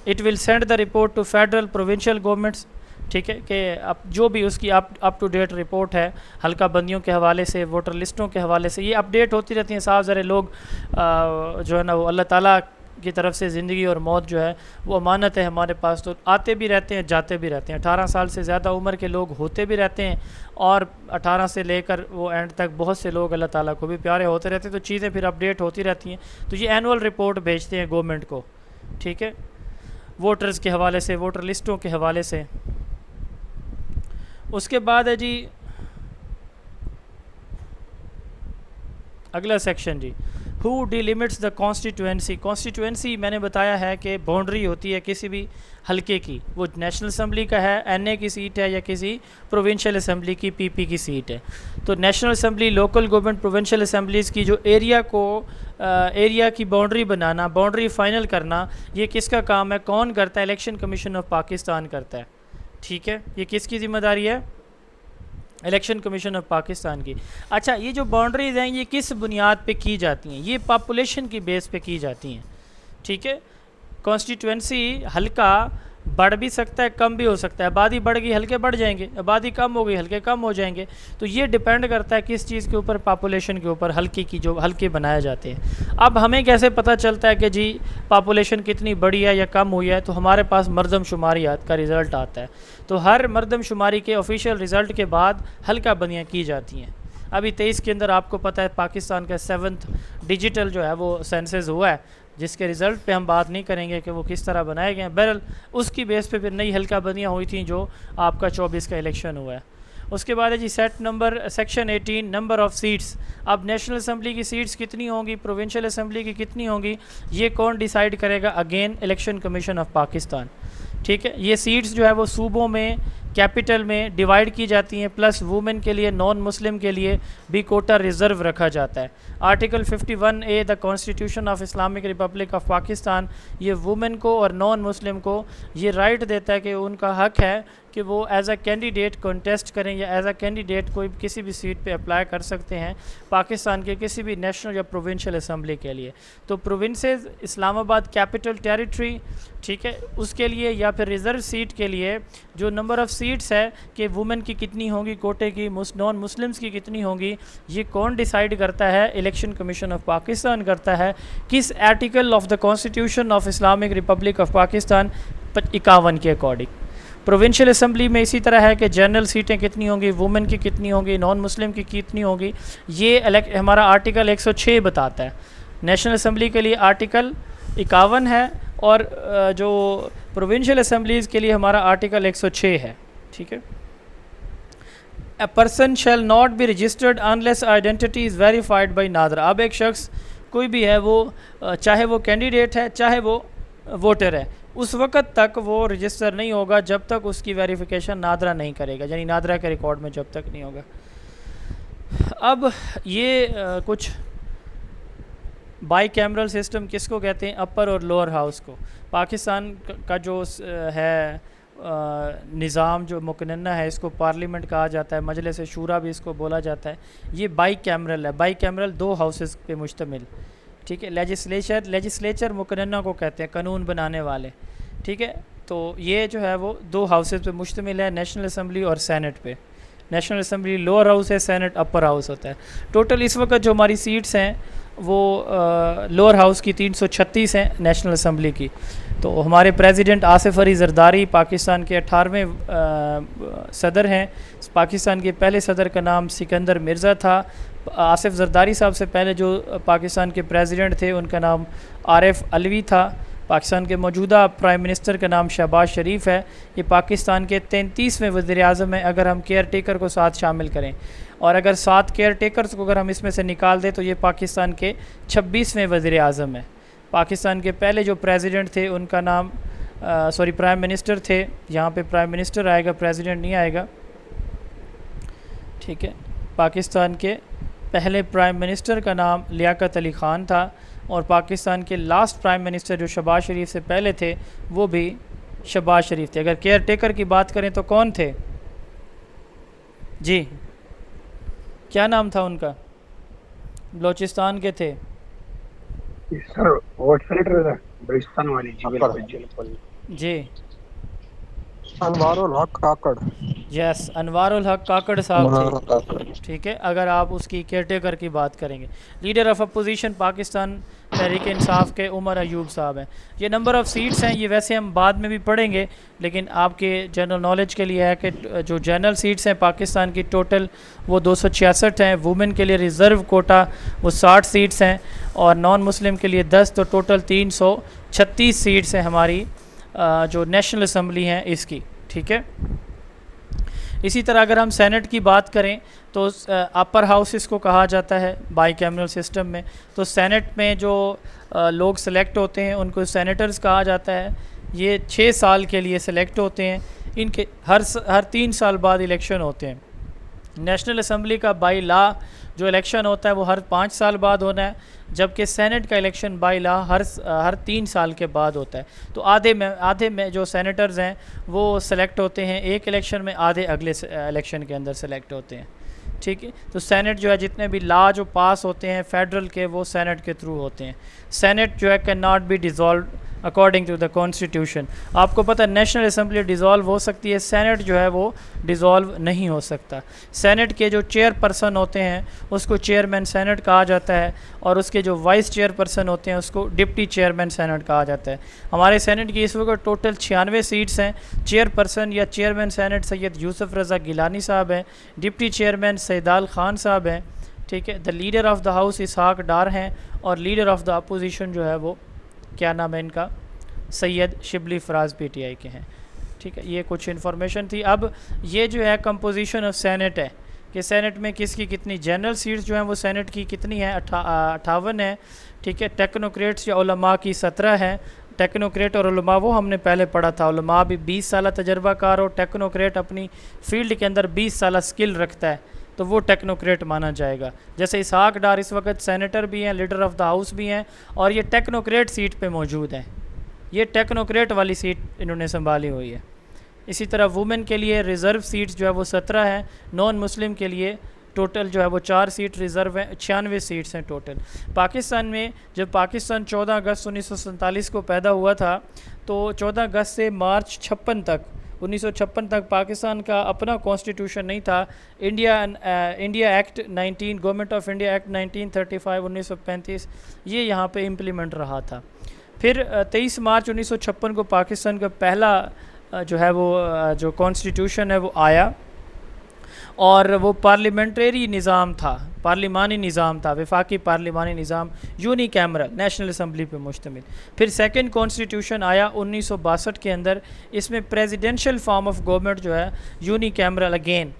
It will send the report to federal provincial governments, ठीक है, कि अब जो भी उसकी अप टू डेट रिपोर्ट है हल्का बंदियों के हवाले से, वोटर लिस्टों के हवाले से, ये अपडेट होती रहती हैं। साफ ज़रा लोग जो है ना वो अल्लाह ताला की तरफ से ज़िंदगी और मौत जो है वो अमानत है हमारे पास, तो आते भी रहते हैं जाते भी रहते हैं। 18 साल से ज़्यादा उम्र के लोग होते भी रहते हैं और 18 से लेकर वो एंड तक बहुत से लोग अल्लाह ताला को भी प्यारे होते रहते हैं, तो चीज़ें फिर अपडेट होती रहती हैं। तो ये एनुअल रिपोर्ट भेजते हैं गवर्नमेंट को, ठीक है, वोटर्स के हवाले से, वोटर लिस्टों के हवाले से। उसके बाद है जी अगला सेक्शन जी, who delimits the constituency. Constituency मैंने बताया है कि बाउंड्री होती है किसी भी हलके की, वो नेशनल असम्बली का है, एनए की सीट है या किसी प्रोविंशियल असम्बली की पीपी की सीट है। तो national assembly, local government, provincial assemblies की जो एरिया की बाउंड्री बनाना, बाउंड्री फाइनल करना, ये किसका काम है, कौन करता है, इलेक्शन कमीशन ऑफ पाकिस्तान करता है, ठीक है। ये किसकी ज़िम्मेदारी है, इलेक्शन कमीशन ऑफ पाकिस्तान की। अच्छा, ये जो बाउंड्रीज़ हैं ये किस बुनियाद पे की जाती हैं, ये पॉपुलेशन की बेस पे की जाती हैं, ठीक है। कॉन्स्टिट्यूएंसी हल्का बढ़ भी सकता है, कम भी हो सकता है। आबादी बढ़ गई हल्के बढ़ जाएंगे, आबादी कम हो गई हल्के कम हो जाएंगे। तो ये डिपेंड करता है किस चीज़ के ऊपर, पॉपुलेशन के ऊपर, हल्के की जो हल्के बनाए जाते हैं। अब हमें कैसे पता चलता है कि जी पॉपुलेशन कितनी बढ़ी है या कम हुई है, तो हमारे पास मरदमशुमारियात का रिज़ल्ट आता है। तो हर मरदमशुमारी के ऑफिशियल रिज़ल्ट के बाद हल्का बंदियाँ की जाती हैं। अभी 23 के अंदर आपको पता है पाकिस्तान का 7th डिजिटल जो है वो सेंसस हुआ है, जिसके रिज़ल्ट पे हम बात नहीं करेंगे कि वो किस तरह बनाए गए हैं। बहरहाल उसकी बेस पे फिर नई हल्का बंदियाँ हुई थी जो आपका 24 का इलेक्शन हुआ है। उसके बाद है जी सेक्शन 18 नंबर ऑफ़ सीट्स। अब नेशनल असम्बली की सीट्स कितनी होंगी, प्रोविंशियल असम्बली की कितनी होंगी, ये कौन डिसाइड करेगा, again election commission of Pakistan, ठीक है। ये सीट्स जो है वो सूबों में कैपिटल में डिवाइड की जाती हैं, प्लस वुमेन के लिए, नॉन मुस्लिम के लिए भी कोटा रिज़र्व रखा जाता है। Article 51A the constitution of Islamic Republic of Pakistan ये वुमेन को और नॉन मुस्लिम को ये राइट देता है कि उनका हक है कि वो एज अ कैंडिडेट कॉन्टेस्ट करें या एज अ कैंडिडेट कोई किसी भी सीट पे अप्लाई कर सकते हैं पाकिस्तान के किसी भी नेशनल या प्रोविंशियल असम्बली के लिए। तो प्रोविंसेस, इस्लामाबाद कैपिटल टेरिटरी, ठीक है, उसके लिए या फिर रिज़र्व सीट के लिए जो नंबर ऑफ़ सीट्स है कि वुमेन की कितनी होंगी कोटे की, नॉन मुस्लिम्स की कितनी होंगी, ये कौन डिसाइड करता है? इलेक्शन कमीशन ऑफ पाकिस्तान करता है। किस article of the constitution of Islamic Republic of Pakistan 51 के अकॉर्डिंग। प्रोविंशियल असम्बली में इसी तरह है कि जनरल सीटें कितनी होंगी, वुमेन की कितनी होंगी, नॉन मुस्लिम की कितनी होंगी, ये हमारा आर्टिकल 106 बताता है। नेशनल असम्बली के लिए आर्टिकल 51 है और जो प्रोविंशियल असम्बलीज़ के लिए हमारा आर्टिकल 106 है, ठीक है। A person shall not be registered unless identity is verified by NADRA. अब एक शख्स कोई भी है, वो चाहे वो कैंडिडेट है चाहे वो वोटर है, उस वक़्त तक वो रजिस्टर नहीं होगा जब तक उसकी वेरिफिकेशन नादरा नहीं करेगा, यानी नादरा के रिकॉर्ड में जब तक नहीं होगा। अब ये कुछ बाई कैमरल सिस्टम किसको कहते हैं? अपर और लोअर हाउस को। पाकिस्तान का जो है निज़ाम जो मुकन्ना है, इसको पार्लियामेंट कहा जाता है, मजलिस शूरा भी इसको बोला जाता है। ये बाई कैमरल है, बाई कैमरल 2 हाउसेस पे मुश्तमिल, ठीक है। लेजिस्लेचर मुकन्ना को कहते हैं, कानून बनाने वाले, ठीक है। तो ये जो है वो 2 हाउसेस पे मुश्तमिल है, नेशनल असम्बली और सेनेट पे। नेशनल असम्बली लोअर हाउस है, सेनेट अपर हाउस होता है। टोटल इस वक्त जो हमारी सीट्स हैं वो लोअर हाउस की 336 हैं, नेशनल असम्बली की। तो हमारे प्रेसिडेंट आसिफ अली ज़रदारी पाकिस्तान के 18वें सदर हैं। पाकिस्तान के पहले सदर का नाम सिकंदर मिर्ज़ा था। आसिफ ज़रदारी साहब से पहले जो पाकिस्तान के प्रेसिडेंट थे उनका नाम आरिफ अलवी था। पाकिस्तान के मौजूदा प्राइम मिनिस्टर का नाम शहबाज शरीफ है। ये पाकिस्तान के 33वें वज़ीर-ए-आज़म हैं अगर हम केयर टेकर को साथ शामिल करें, और अगर 7 केयर टेकर्स को अगर हम इसमें से निकाल दें तो ये पाकिस्तान के 26वें वज़ीर-ए-आज़म हैं। पाकिस्तान के पहले जो प्रेसिडेंट थे उनका नाम प्राइम मिनिस्टर थे, यहाँ पे प्राइम मिनिस्टर आएगा, प्रेसिडेंट नहीं आएगा, ठीक है। पाकिस्तान के पहले प्राइम मिनिस्टर का नाम लियाकत अली ख़ान था, और पाकिस्तान के लास्ट प्राइम मिनिस्टर जो शहबाज शरीफ से पहले थे वो भी शहबाज शरीफ थे। अगर केयर टेकर की बात करें तो कौन थे जी? क्या नाम था उनका? बलोचिस्तान के थे सर, वोट सेनेटर बलूचिस्तान वाली जी। अनवारुल हक काकड़। यस, अनवारुल हक काकड़ साहब थे, ठीक है। अगर आप उसकी केयर टेकर की बात करेंगे, leader of opposition Pakistan Tehreek Insaf के उमर अयूब साहब हैं। ये नंबर ऑफ़ सीट्स हैं, ये वैसे हम बाद में भी पढ़ेंगे, लेकिन आपके जनरल नॉलेज के लिए है कि जो जनरल सीट्स हैं पाकिस्तान की टोटल वो 266 हैं। वुमेन के लिए रिज़र्व कोटा वो 60 सीट्स हैं, और नॉन मुस्लिम के लिए 10, तो टोटल 336 सीट्स हैं हमारी जो नेशनल असम्बली हैं इसकी, ठीक है। इसी तरह अगर हम सेनेट की बात करें तो अपर हाउस इसको कहा जाता है बाई कैमरल सिस्टम में। तो सेनेट में जो लोग सेलेक्ट होते हैं उनको सेनेटर्स कहा जाता है। ये 6 साल के लिए सेलेक्ट होते हैं, इनके हर 3 साल बाद इलेक्शन होते हैं। नेशनल असम्बली का बाई लॉ जो इलेक्शन होता है वो हर 5 साल बाद होना है, जबकि सेनेट का इलेक्शन बाई लॉ हर 3 साल के बाद होता है। तो आधे में जो सेनेटर्स हैं वो सेलेक्ट होते हैं एक इलेक्शन में, आधे अगले इलेक्शन के अंदर सेलेक्ट होते हैं, ठीक है। तो सेनेट जो है जितने भी लॉ जो पास होते हैं फेडरल के वो सेनेट के थ्रू होते हैं। सेनेट जो है can not be dissolve according to the constitution. आपको पता है नेशनल असम्बली डिज़ोल्व हो सकती है, सेनेट जो है वो डिज़ोल्व नहीं हो सकता। सेनेट के जो चेयरपर्सन होते हैं उसको चेयरमैन सेनेट कहा जाता है, और उसके जो वाइस चेयरपर्सन होते हैं उसको डिप्टी चेयरमैन सेनेट कहा जाता है। हमारे सेनेट की इस वक्त टोटल 96 सीट्स हैं। चेयरपर्सन या चेयरमैन सेनेट सैयद यूसुफ रज़ा गिलानी साहब हैं, डिप्टी चेयरमैन सैदाल ख़ान साहब हैं, ठीक है। The leader of the house Ishaq Dar हैं, और लीडर ऑफ़ द अपोजिशन जो है वो क्या नाम है इनका, सैयद शिबली फराज PTI के हैं, ठीक है। ये कुछ इन्फॉर्मेशन थी। अब ये जो है कंपोजिशन ऑफ सेनेट है कि सेनेट में किसकी कितनी जनरल सीट्स जो हैं वो सेनेट की कितनी है 58 है, ठीक है। टेक्नोक्रेट्स या उलमा की 17 हैं, टेक्नोक्रेट और उलमा वो हमने पहले पढ़ा था। उलमा भी 20 साल तजर्बाकार हो, टेक्नोक्रेट अपनी फील्ड के अंदर 20 साल स्किल रखता है तो वो टेक्नोक्रेट माना जाएगा। जैसे इसहाक डार इस वक्त सेनेटर भी हैं, लीडर ऑफ द हाउस भी हैं, और ये टेक्नोक्रेट सीट पे मौजूद हैं। ये टेक्नोक्रेट वाली सीट इन्होंने संभाली हुई है। इसी तरह वुमेन के लिए रिज़र्व सीट्स जो है वो 17 हैं, नॉन मुस्लिम के लिए टोटल जो है वो 4 सीट रिज़र्व हैं, 96 सीट्स हैं टोटल। पाकिस्तान में जब पाकिस्तान 14 अगस्त 1947 को पैदा हुआ था तो 14 अगस्त से मार्च 1956 तक पाकिस्तान का अपना कॉन्स्टिट्यूशन नहीं था। India act 19 government of India act 1935 1935 ये यहाँ पे इम्प्लीमेंट रहा था। फिर 23 मार्च 1956 को पाकिस्तान का पहला जो है वो जो कॉन्स्टिट्यूशन है वो आया, और वो पार्लियामेंट्री निज़ाम था, पार्लिमानी निज़ाम था, वफाकी पार्लिमानी निज़ाम, यूनिकैमरल, नेशनल असम्बली पे मुश्तमिल। फिर सेकंड कॉन्स्टिट्यूशन आया 1962 के अंदर, इसमें प्रेसिडेंशियल फॉर्म ऑफ गवर्नमेंट जो है unicameral, again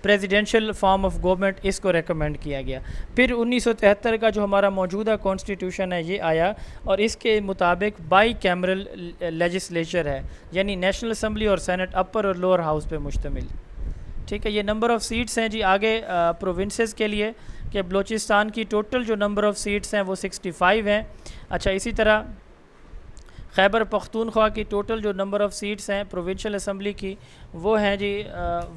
presidential form of government, इसको रेकमेंड किया गया। फिर 1973 का जो हमारा मौजूदा कॉन्स्टिट्यूशन है ये आया, और इसके मुताबिक बाई कैमरल लेजिस्लेचर है, यानी नेशनल असम्बली और सेनेट अपर और लोअर हाउस पे मुश्तमिल। ठीक है, ये नंबर ऑफ़ सीट्स हैं जी। आगे प्रोविंसेस के लिए कि बलूचिस्तान की टोटल जो नंबर ऑफ़ सीट्स हैं वो 65 हैं। अच्छा, इसी तरह खैबर पख्तूनख्वा की टोटल जो नंबर ऑफ़ सीट्स हैं प्रोविंशियल असम्बली की वो हैं जी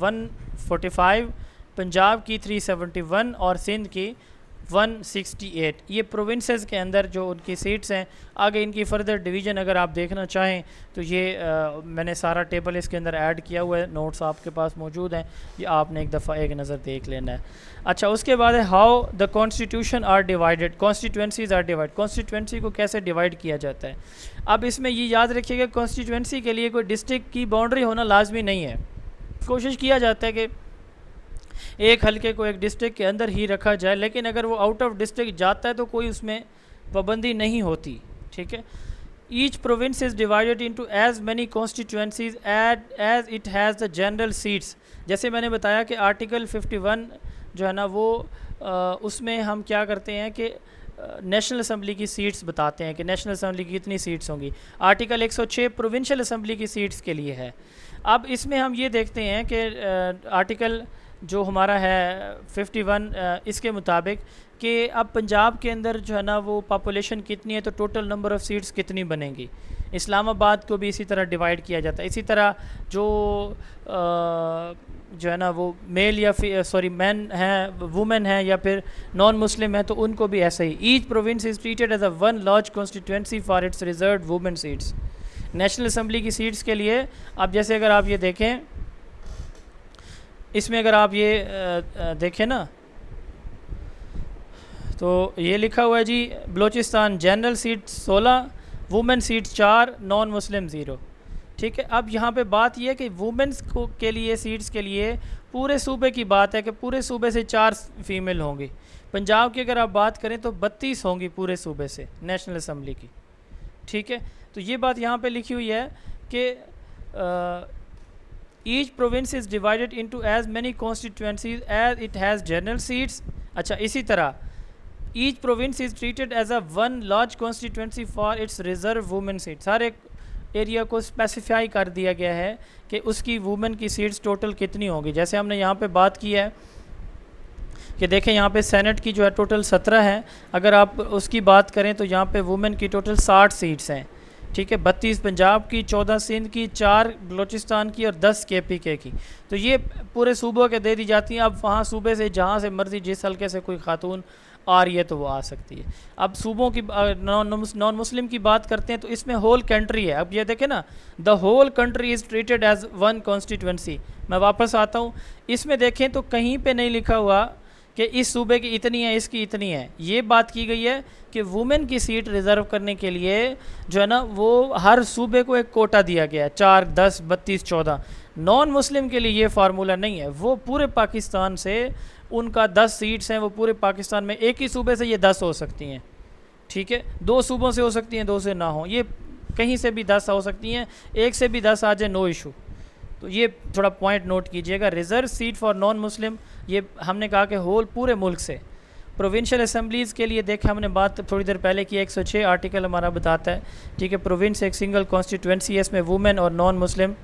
145, पंजाब की 371 और सिंध की 168। ये प्रोविंसेस के अंदर जो उनकी सीट्स हैं। आगे इनकी फ़र्दर डिवीज़न अगर आप देखना चाहें तो ये मैंने सारा टेबल इसके अंदर ऐड किया हुआ है, नोट्स आपके पास मौजूद हैं, ये आपने एक दफ़ा एक नज़र देख लेना है। अच्छा, उसके बाद है how the constitution are divided, constituencies are divide, constituency को कैसे डिवाइड किया जाता है। अब इसमें ये याद रखिएगा कॉन्स्टिट्यूंसी के लिए कोई डिस्ट्रिक्ट की बाउंड्री होना लाजमी नहीं है। कोशिश किया जाता है कि एक हल्के को एक डिस्ट्रिक्ट के अंदर ही रखा जाए, लेकिन अगर वो आउट ऑफ डिस्ट्रिक्ट जाता है तो कोई उसमें पाबंदी नहीं होती। ठीक है, each province is divided into as many constituencies as it has the general seats. जैसे मैंने बताया कि आर्टिकल 51 जो है ना वो उसमें हम क्या करते हैं कि नेशनल असम्बली की सीट्स बताते हैं कि नेशनल असम्बली की कितनी सीट्स होंगी। आर्टिकल 106 प्रोविंशियल असम्बली की सीट्स के लिए है। अब इसमें हम ये देखते हैं कि आर्टिकल जो हमारा है 51 इसके मुताबिक कि अब पंजाब के अंदर जो है ना वो पॉपुलेशन कितनी है तो टोटल नंबर ऑफ़ सीट्स कितनी बनेंगी। इस्लामाबाद को भी इसी तरह डिवाइड किया जाता है। इसी तरह जो है ना वो मेल या मैन हैं, वुमेन हैं या फिर नॉन मुस्लिम हैं तो उनको भी ऐसा ही। Each province is treated as a one large constituency for its reserve women seats. National assembly की सीट्स के लिए अब जैसे अगर आप ये देखें, इसमें अगर आप ये देखें ना तो ये लिखा हुआ है जी Balochistan general seat 16, women seat 4, non Muslim 0। ठीक है, अब यहाँ पे बात ये है कि वुमेन्स को के लिए सीट्स के लिए पूरे सूबे की बात है कि पूरे सूबे से 4 फीमेल होंगी। पंजाब की अगर आप बात करें तो 32 होंगी पूरे सूबे से नेशनल असम्बली की। ठीक है, तो ये बात यहाँ पे लिखी हुई है कि each province is divided into as many constituencies as it has general seats. अच्छा, इसी तरह each province is treated as a one large constituency for its reserve women seats. हर एक एरिया को स्पेसिफाई कर दिया गया है कि उसकी वुमेन की सीट्स टोटल कितनी होंगी। जैसे हमने यहाँ पे बात की है कि देखें यहाँ पे सेनेट की जो है टोटल 17 है, अगर आप उसकी बात करें तो यहाँ पे वुमेन की टोटल 60 सीट्स हैं। ठीक है, 32 पंजाब की, 14 सिंध की, 4 बलूचिस्तान की और 10 KPK की। तो ये पूरे सूबों के दे दी जाती हैं। अब वहाँ सूबे से जहाँ से मर्ज़ी जिस हल्के से कोई खातून आ रही है तो वो आ सकती है। अब सूबों की नॉन मुस्लिम की बात करते हैं तो इसमें होल कंट्री है। अब ये देखें ना, the whole country is treated as one constituency. मैं वापस आता हूँ, इसमें देखें तो कहीं पे नहीं लिखा हुआ कि इस सूबे की इतनी है, इसकी इतनी है। ये बात की गई है कि वुमेन की सीट रिज़र्व करने के लिए जो है ना वो हर सूबे को एक कोटा दिया गया है, 4, 10, 32, 14। नॉन मुस्लिम के लिए ये फार्मूला नहीं है, वो पूरे पाकिस्तान से उनका 10 सीट्स हैं, वो पूरे पाकिस्तान में एक ही सूबे से ये 10 हो सकती हैं। ठीक है, 2 सूबों से हो सकती हैं, 2 से ना हो, ये कहीं से भी 10 हो सकती हैं, एक से भी 10 आ जाए, नो इशू। तो ये थोड़ा पॉइंट नोट कीजिएगा। Reserve seat for non Muslim, ये हमने कहा कि होल पूरे मुल्क से। प्रोविंशियल असम्बलीज़ के लिए देखें, हमने बात थोड़ी देर पहले की, 106 आर्टिकल हमारा बताता है, ठीक है। प्रोविंस एक सिंगल कॉन्स्टिट्यूंसी है, इसमें वुमेन और नॉन मुस्लिम।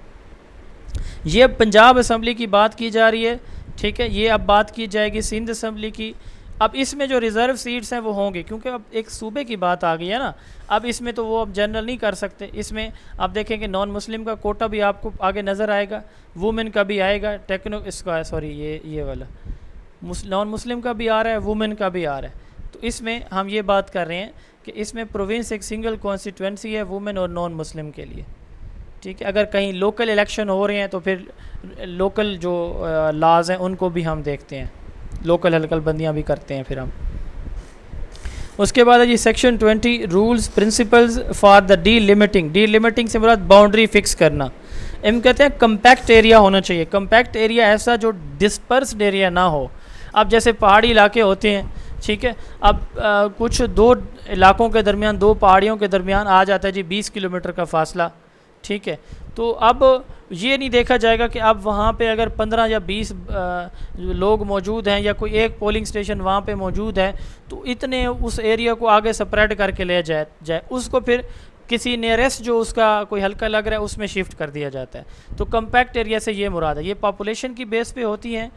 ये अब पंजाब असम्बली की बात की जा रही है, ठीक है। ये अब बात की जाएगी सिंध असम्बली की। अब इसमें जो रिज़र्व सीट्स हैं वो होंगी, क्योंकि अब एक सूबे की बात आ गई है ना। अब इसमें तो वो अब जनरल नहीं कर सकते। इसमें आप देखें कि नॉन मुस्लिम का कोटा भी आपको आगे नज़र आएगा, वुमेन का भी आएगा, इसका सॉरी ये वाला नॉन मुस्लिम का भी आ रहा है, वुमेन का भी आ रहा है। तो इसमें हम ये बात कर रहे हैं कि इसमें प्रोविंस एक सिंगल कॉन्स्टिट्यूंसी है वुमेन और नॉन मुस्लिम के लिए, ठीक है। अगर कहीं लोकल इलेक्शन हो रहे हैं तो फिर लोकल जो लाज हैं उनको भी हम देखते हैं, लोकल हलकलबंदियाँ भी करते हैं फिर हम। उसके बाद है जी section 20 rules principles for the delimiting. Delimiting से मुराद बाउंड्री फिक्स करना। हम कहते हैं कम्पैक्ट एरिया होना चाहिए। कम्पैक्ट एरिया ऐसा जो डिस्पर्स्ड एरिया ना हो। अब जैसे पहाड़ी इलाके होते हैं, ठीक है। अब कुछ दो इलाकों के दरमियान, दो पहाड़ियों के दरमियान आ जाता है जी 20 किलोमीटर का फासला, ठीक है। तो अब ये नहीं देखा जाएगा कि अब वहाँ पे अगर 15 या 20 लोग मौजूद हैं या कोई एक पोलिंग स्टेशन वहाँ पे मौजूद है तो इतने उस एरिया को आगे स्प्रेड करके ले जाए उसको फिर किसी नियरेस्ट जो उसका कोई हल्का लग रहा है उसमें शिफ्ट कर दिया जाता है। तो कम्पैक्ट एरिया से ये मुराद है। ये पॉपुलेशन की बेस पे होती हैं,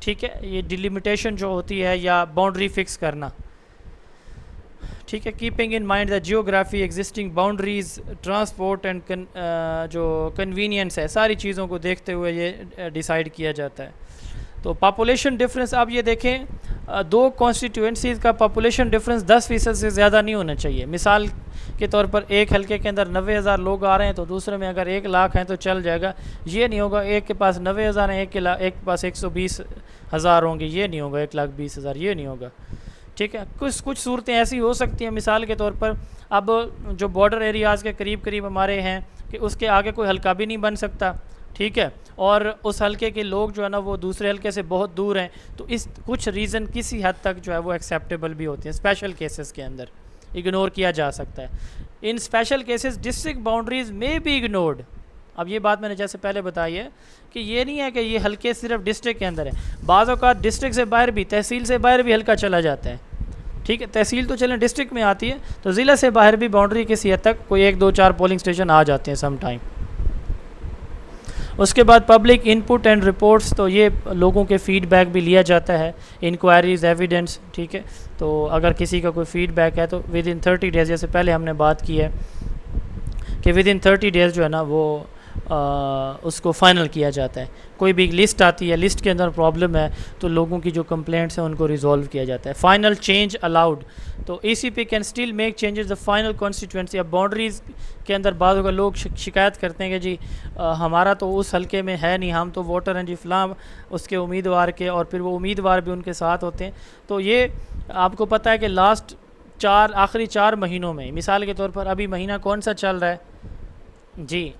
ठीक है। ये डिलिमिटेशन जो होती है या बाउंड्री फिक्स करना, ठीक है। Keeping in mind the geography, existing boundaries, transport and जो कन्वीनियंस है, सारी चीज़ों को देखते हुए ये डिसाइड किया जाता है। तो पॉपुलेशन डिफरेंस आप ये देखें, दो कॉन्स्टिट्यूंसीज़ का पॉपुलेशन डिफरेंस 10% से ज़्यादा नहीं होना चाहिए। मिसाल के तौर पर एक हलके के अंदर 90,000 लोग आ रहे हैं तो दूसरे में अगर 1 लाख हैं तो चल जाएगा। ये नहीं होगा एक के पास 90,000 हैं, एक के पास 120,000 होंगे, ये नहीं होगा। 1,20,000 ये नहीं होगा, ठीक है। कुछ सूरतें ऐसी हो सकती हैं, मिसाल के तौर पर अब जो बॉर्डर एरियाज़ के करीब करीब हमारे हैं कि उसके आगे कोई हल्का भी नहीं बन सकता, ठीक है। और उस हल्के के लोग जो है ना वो दूसरे हल्के से बहुत दूर हैं, तो इस कुछ रीज़न किसी हद तक जो है वो एक्सेप्टेबल भी होती हैं। स्पेशल केसेस के अंदर इग्नोर किया जा सकता है। इन स्पेशल केसेस डिस्ट्रिक्ट बाउंड्रीज में बी इग्नोर्ड। अब ये बात मैंने जैसे पहले बताई है कि ये नहीं है कि ये हल्के सिर्फ डिस्ट्रिक्ट के अंदर है। बाज़ औक़ात डिस्ट्रिक्ट से बाहर भी, तहसील से बाहर भी हल्का चला जाता है, ठीक है। तहसील तो चलें डिस्ट्रिक्ट में आती है, तो ज़िला से बाहर भी बाउंड्री किसी हद तक कोई 1, 2, 4 पोलिंग स्टेशन आ जाते हैं सम टाइम। उसके बाद पब्लिक इनपुट एंड रिपोर्ट्स, तो ये लोगों के फीडबैक भी लिया जाता है। इंक्वायरीज, एविडेंस, ठीक है। तो अगर किसी का कोई फीडबैक है तो विद इन 30 डेज़, जैसे पहले हमने बात की है कि विद इन 30 डेज़ जो है ना वो उसको फ़ाइनल किया जाता है। कोई भी लिस्ट आती है, लिस्ट के अंदर प्रॉब्लम है तो लोगों की जो कंप्लेंट्स हैं उनको रिजॉल्व किया जाता है। फाइनल चेंज अलाउड, तो ECP can still make changes the final constituency. अब बाउंड्रीज़ के अंदर बाद अगर लोग शिकायत करते हैं कि जी हमारा तो उस हल्के में है नहीं, हम तो वोटर हैं जी फ़लाँ उसके उम्मीदवार के, और फिर वो उम्मीदवार भी उनके साथ होते हैं। तो ये आपको पता है कि लास्ट आखिरी 4 महीनों में, मिसाल के तौर पर अभी महीना कौन सा चल रहा है जी,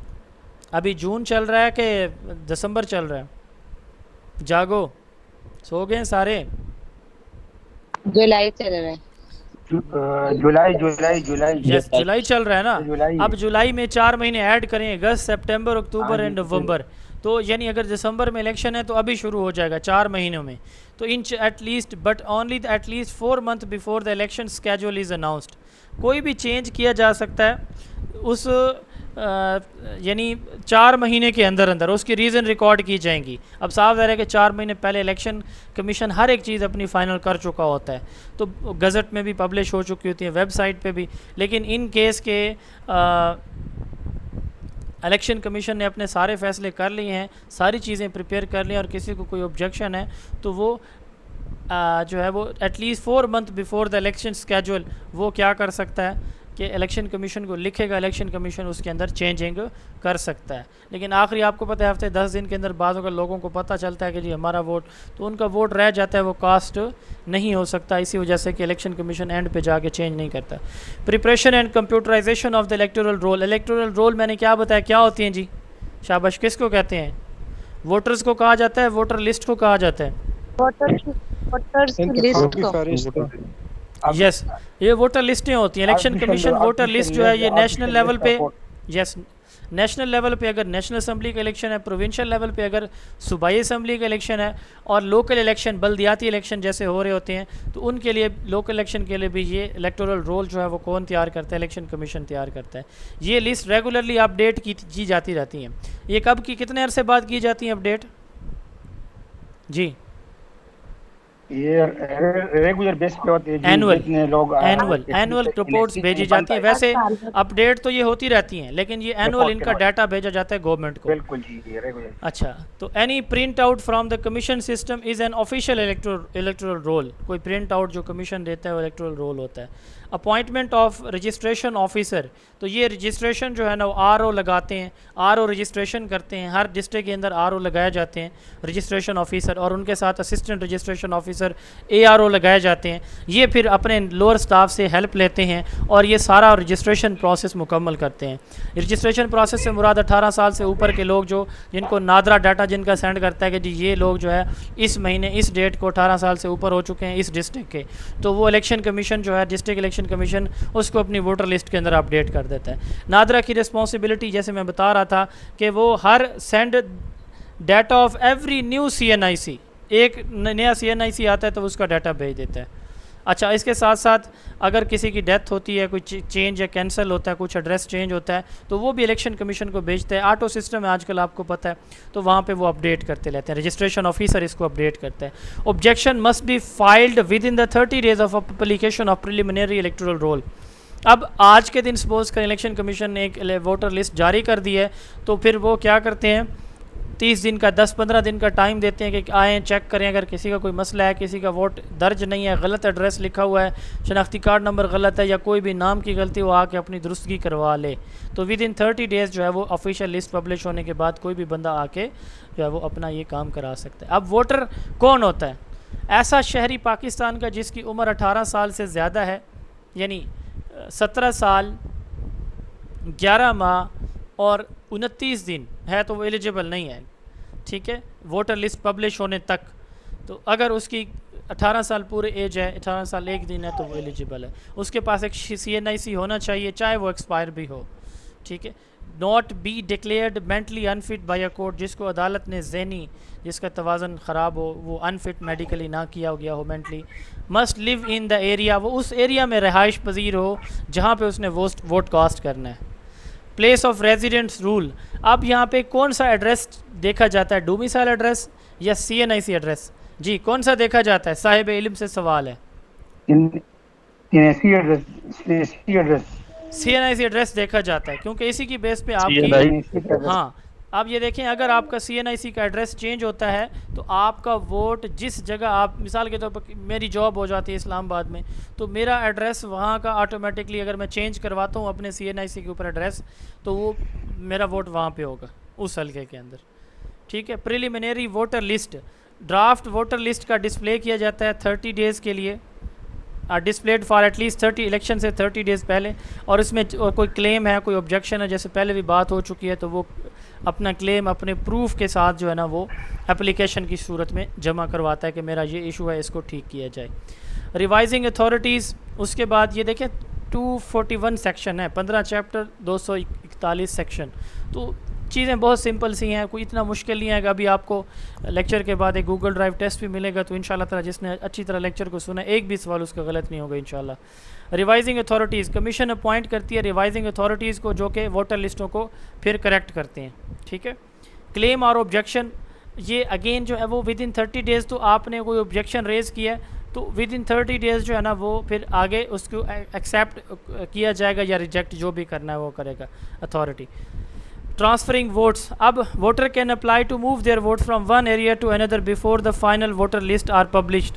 अभी जून चल रहा है कि दिसंबर चल रहा है? जागो, सो गए सारे? जुलाई चल रहा है। जुलाई यस, जुलाई चल रहा है ना। जुलाई। अब जुलाई में 4 महीने ऐड करें, अगस्त, सितंबर, अक्टूबर एंड नवंबर। तो यानी अगर दिसंबर में इलेक्शन है तो अभी शुरू हो जाएगा 4 महीनों में। तो in at least but only at least 4 month before the election schedule is announced. कोई भी चेंज किया जा सकता है उस यानी 4 महीने के अंदर अंदर उसकी रीज़न रिकॉर्ड की जाएंगी। अब साफ ज़ाहिर है कि 4 महीने पहले इलेक्शन कमीशन हर एक चीज़ अपनी फ़ाइनल कर चुका होता है, तो गज़ट में भी पब्लिश हो चुकी होती है, वेबसाइट पे भी। लेकिन इन केस के इलेक्शन कमीशन ने अपने सारे फ़ैसले कर लिए हैं, सारी चीज़ें प्रिपेयर कर ली हैं, और किसी को कोई ऑब्जेक्शन है तो वो जो है वो at least 4 month before the election schedule वो क्या कर सकता है कि इलेक्शन कमीशन को लिखेगा, इलेक्शन कमीशन उसके अंदर चेंजिंग कर सकता है। लेकिन आखिरी आपको पता है हफ्ते 10 दिन के अंदर बाद अगर लोगों को पता चलता है कि जी हमारा वोट, तो उनका वोट रह जाता है, वो कास्ट नहीं हो सकता, इसी वजह से कि इलेक्शन कमीशन एंड पे जाके चेंज नहीं करता। Preparation and computerization of the electoral roll. Electoral roll मैंने क्या बताया, क्या होती हैं जी? शाबाश, किसको कहते हैं? वोटर्स को कहा जाता है, वोटर लिस्ट को कहा जाता है? वोटर्स लिस्ट को। यस, ये वोटर लिस्टें होती हैं। इलेक्शन कमीशन वोटर लिस्ट जो है ये नेशनल लेवल पे, यस, नेशनल लेवल पे अगर नेशनल असम्बली का इलेक्शन है, प्रोविंशियल लेवल पे अगर सूबाई असम्बली का इलेक्शन है, और लोकल इलेक्शन बल्दियाती इलेक्शन जैसे हो रहे होते हैं, तो उनके लिए लोकल इलेक्शन के लिए भी ये इलेक्टोरल रोल जो है वो कौन तैयार करता है? इलेक्शन कमीशन तैयार करता है। ये लिस्ट रेगुलरली अपडेट की जाती रहती हैं। ये कब की, कितने अरसे बाद की जाती हैं अपडेट? जी, ये रेगुलर बेस पे होते हैं, एनुअल रिपोर्ट्स भेजी जाती है। वैसे अपडेट तो ये होती रहती हैं, लेकिन ये एनुअल इनका डाटा भेजा जाता है गवर्नमेंट को। बिल्कुल जी, रेगुलर। अच्छा, तो any print out from the commission system is an official electoral roll. कोई प्रिंट आउट जो कमीशन देता है वो इलेक्टोरल रोल होता है। अपॉइंटमेंट ऑफ रजिस्ट्रेशन ऑफिसर, तो ये रजिस्ट्रेशन जो है ना वो आरओ लगाते हैं, आरओ रजिस्ट्रेशन करते हैं। हर डिस्ट्रिक्ट के अंदर आरओ लगाए जाते हैं, रजिस्ट्रेशन ऑफिसर, और उनके साथ असिस्टेंट रजिस्ट्रेशन ऑफिसर ARO लगाए जाते हैं। ये फिर अपने लोअर स्टाफ से हेल्प लेते हैं और ये सारा रजिस्ट्रेशन प्रोसेस मुकम्मल करते हैं। रजिस्ट्रेशन प्रोसेस से मुराद 18 साल से ऊपर के लोग जो जिनको नादरा डाटा जिनका सेंड करता है कि जी ये लोग जो है इस महीने इस डेट को 18 साल से ऊपर हो चुके हैं इस डिस्ट्रिक्ट के, तो वो इलेक्शन कमीशन जो है डिस्ट्रिक्ट इलेक्शन कमीशन उसको अपनी वोटर लिस्ट के अंदर अपडेट कर देता है। नादरा की रिस्पॉन्सिबिलिटी जैसे मैं बता रहा था कि वो हर send data of every new CNIC, एक नया CNIC आता है तो उसका डाटा भेज देता है। अच्छा, इसके साथ साथ अगर किसी की डेथ होती है, कोई चेंज या कैंसिल होता है, कुछ एड्रेस चेंज होता है, तो वो भी इलेक्शन कमीशन को भेजते हैं। ऑटो सिस्टम है आजकल, आपको पता है, तो वहाँ पे वो अपडेट करते रहते हैं। रजिस्ट्रेशन ऑफिसर इसको अपडेट करता है। Objection must be filed with in the 30 days of publication of preliminary electoral roll. अब आज के दिन सपोज कर इलेक्शन कमीशन ने एक वोटर लिस्ट जारी कर दी है, तो फिर वो क्या करते हैं, 30 दिन का 10-15 दिन का टाइम देते हैं कि आएँ चेक करें। अगर किसी का कोई मसला है, किसी का वोट दर्ज नहीं है, गलत एड्रेस लिखा हुआ है, शनाख्ती कार्ड नंबर गलत है, या कोई भी नाम की गलती, वो आके अपनी दुरुस्तगी करवा ले, तो विद इन 30 days जो है वो ऑफिशियल लिस्ट पब्लिश होने के बाद कोई भी बंदा आके जो है वो अपना ये काम करा सकता है। अब वोटर कौन होता है? ऐसा शहरी पाकिस्तान का जिसकी उम्र 18 साल से ज़्यादा है, यानी 17 साल 11 माह और 29 दिन है, तो वो एलिजिबल नहीं है। ठीक है, वोटर लिस्ट पब्लिश होने तक। तो अगर उसकी 18 साल पूरे एज है, 18 साल 1 दिन है, तो वो एलिजिबल है। उसके पास एक CNIC होना चाहिए, चाहे वो एक्सपायर भी हो। ठीक है, not be declared mentally unfit by a court, जिसको अदालत ने ज़हनी, जिसका तवाज़न ख़राब हो, वो अनफिट मेडिकली ना किया गया हो mentally. Must live in the area, वो उस एरिया में रहाइश पजीर हो जहाँ पे उसने वोट कास्ट करना है। प्लेस ऑफ रेजिडेंट्स रूल, अब यहाँ पे कौन सा एड्रेस देखा जाता है, डोमिसाइल एड्रेस या CNIC एड्रेस? जी, कौन सा देखा जाता है? साहिब इल्म से सवाल है। CNIC एड्रेस देखा जाता है, क्योंकि इसी की बेस पे आपकी, हाँ, अब ये देखें, अगर आपका CNIC का एड्रेस चेंज होता है तो आपका वोट जिस जगह, आप मिसाल के तौर पर मेरी जॉब हो जाती है इस्लामाबाद में, तो मेरा एड्रेस वहाँ का ऑटोमेटिकली अगर मैं चेंज करवाता हूँ अपने CNIC के ऊपर एड्रेस, तो वो मेरा वोट वहाँ पे होगा उस हल्के के अंदर। ठीक है, preliminary voter list, draft voter list का डिस्प्ले किया जाता है 30 days के लिए, डिस्प्लेड फॉर एटलीस्ट 30 इलेक्शन से 30 days पहले। और इसमें कोई क्लेम है, कोई ऑब्जेक्शन है, जैसे पहले भी बात हो चुकी है, तो वो अपना क्लेम अपने प्रूफ के साथ जो है ना वो एप्लीकेशन की सूरत में जमा करवाता है कि मेरा ये इशू है, इसको ठीक किया जाए। रिवाइजिंग अथॉरिटीज़, उसके बाद ये देखें 241 सेक्शन है, 15 चैप्टर 241 सेक्शन, तो चीज़ें बहुत सिंपल सी हैं, कोई इतना मुश्किल नहीं है। कि अभी आपको लेक्चर के बाद एक गूगल ड्राइव टेस्ट भी मिलेगा, तो इंशाल्लाह ताला जिसने अच्छी तरह लेक्चर को सुना एक भी सवाल उसका गलत नहीं होगा इंशाल्लाह। रिवाइजिंग अथॉरिटीज़, कमीशन अपॉइंट करती है रिवाइजिंग अथॉरिटीज़ को, जो कि वोटर लिस्टों को फिर करेक्ट करते हैं। ठीक है, क्लेम और ऑब्जेक्शन, ये अगेन जो है वो विद इन 30 days, तो आपने कोई ऑब्जेक्शन रेज़ किया है तो विद इन 30 days जो है ना वो फिर आगे उसको एक्सेप्ट किया जाएगा या रिजेक्ट, जो भी करना है वो करेगा अथॉरिटी। ट्रांसफरिंग वोट्स, अब voter can apply to move their vote from one area to another before the final voter list are published.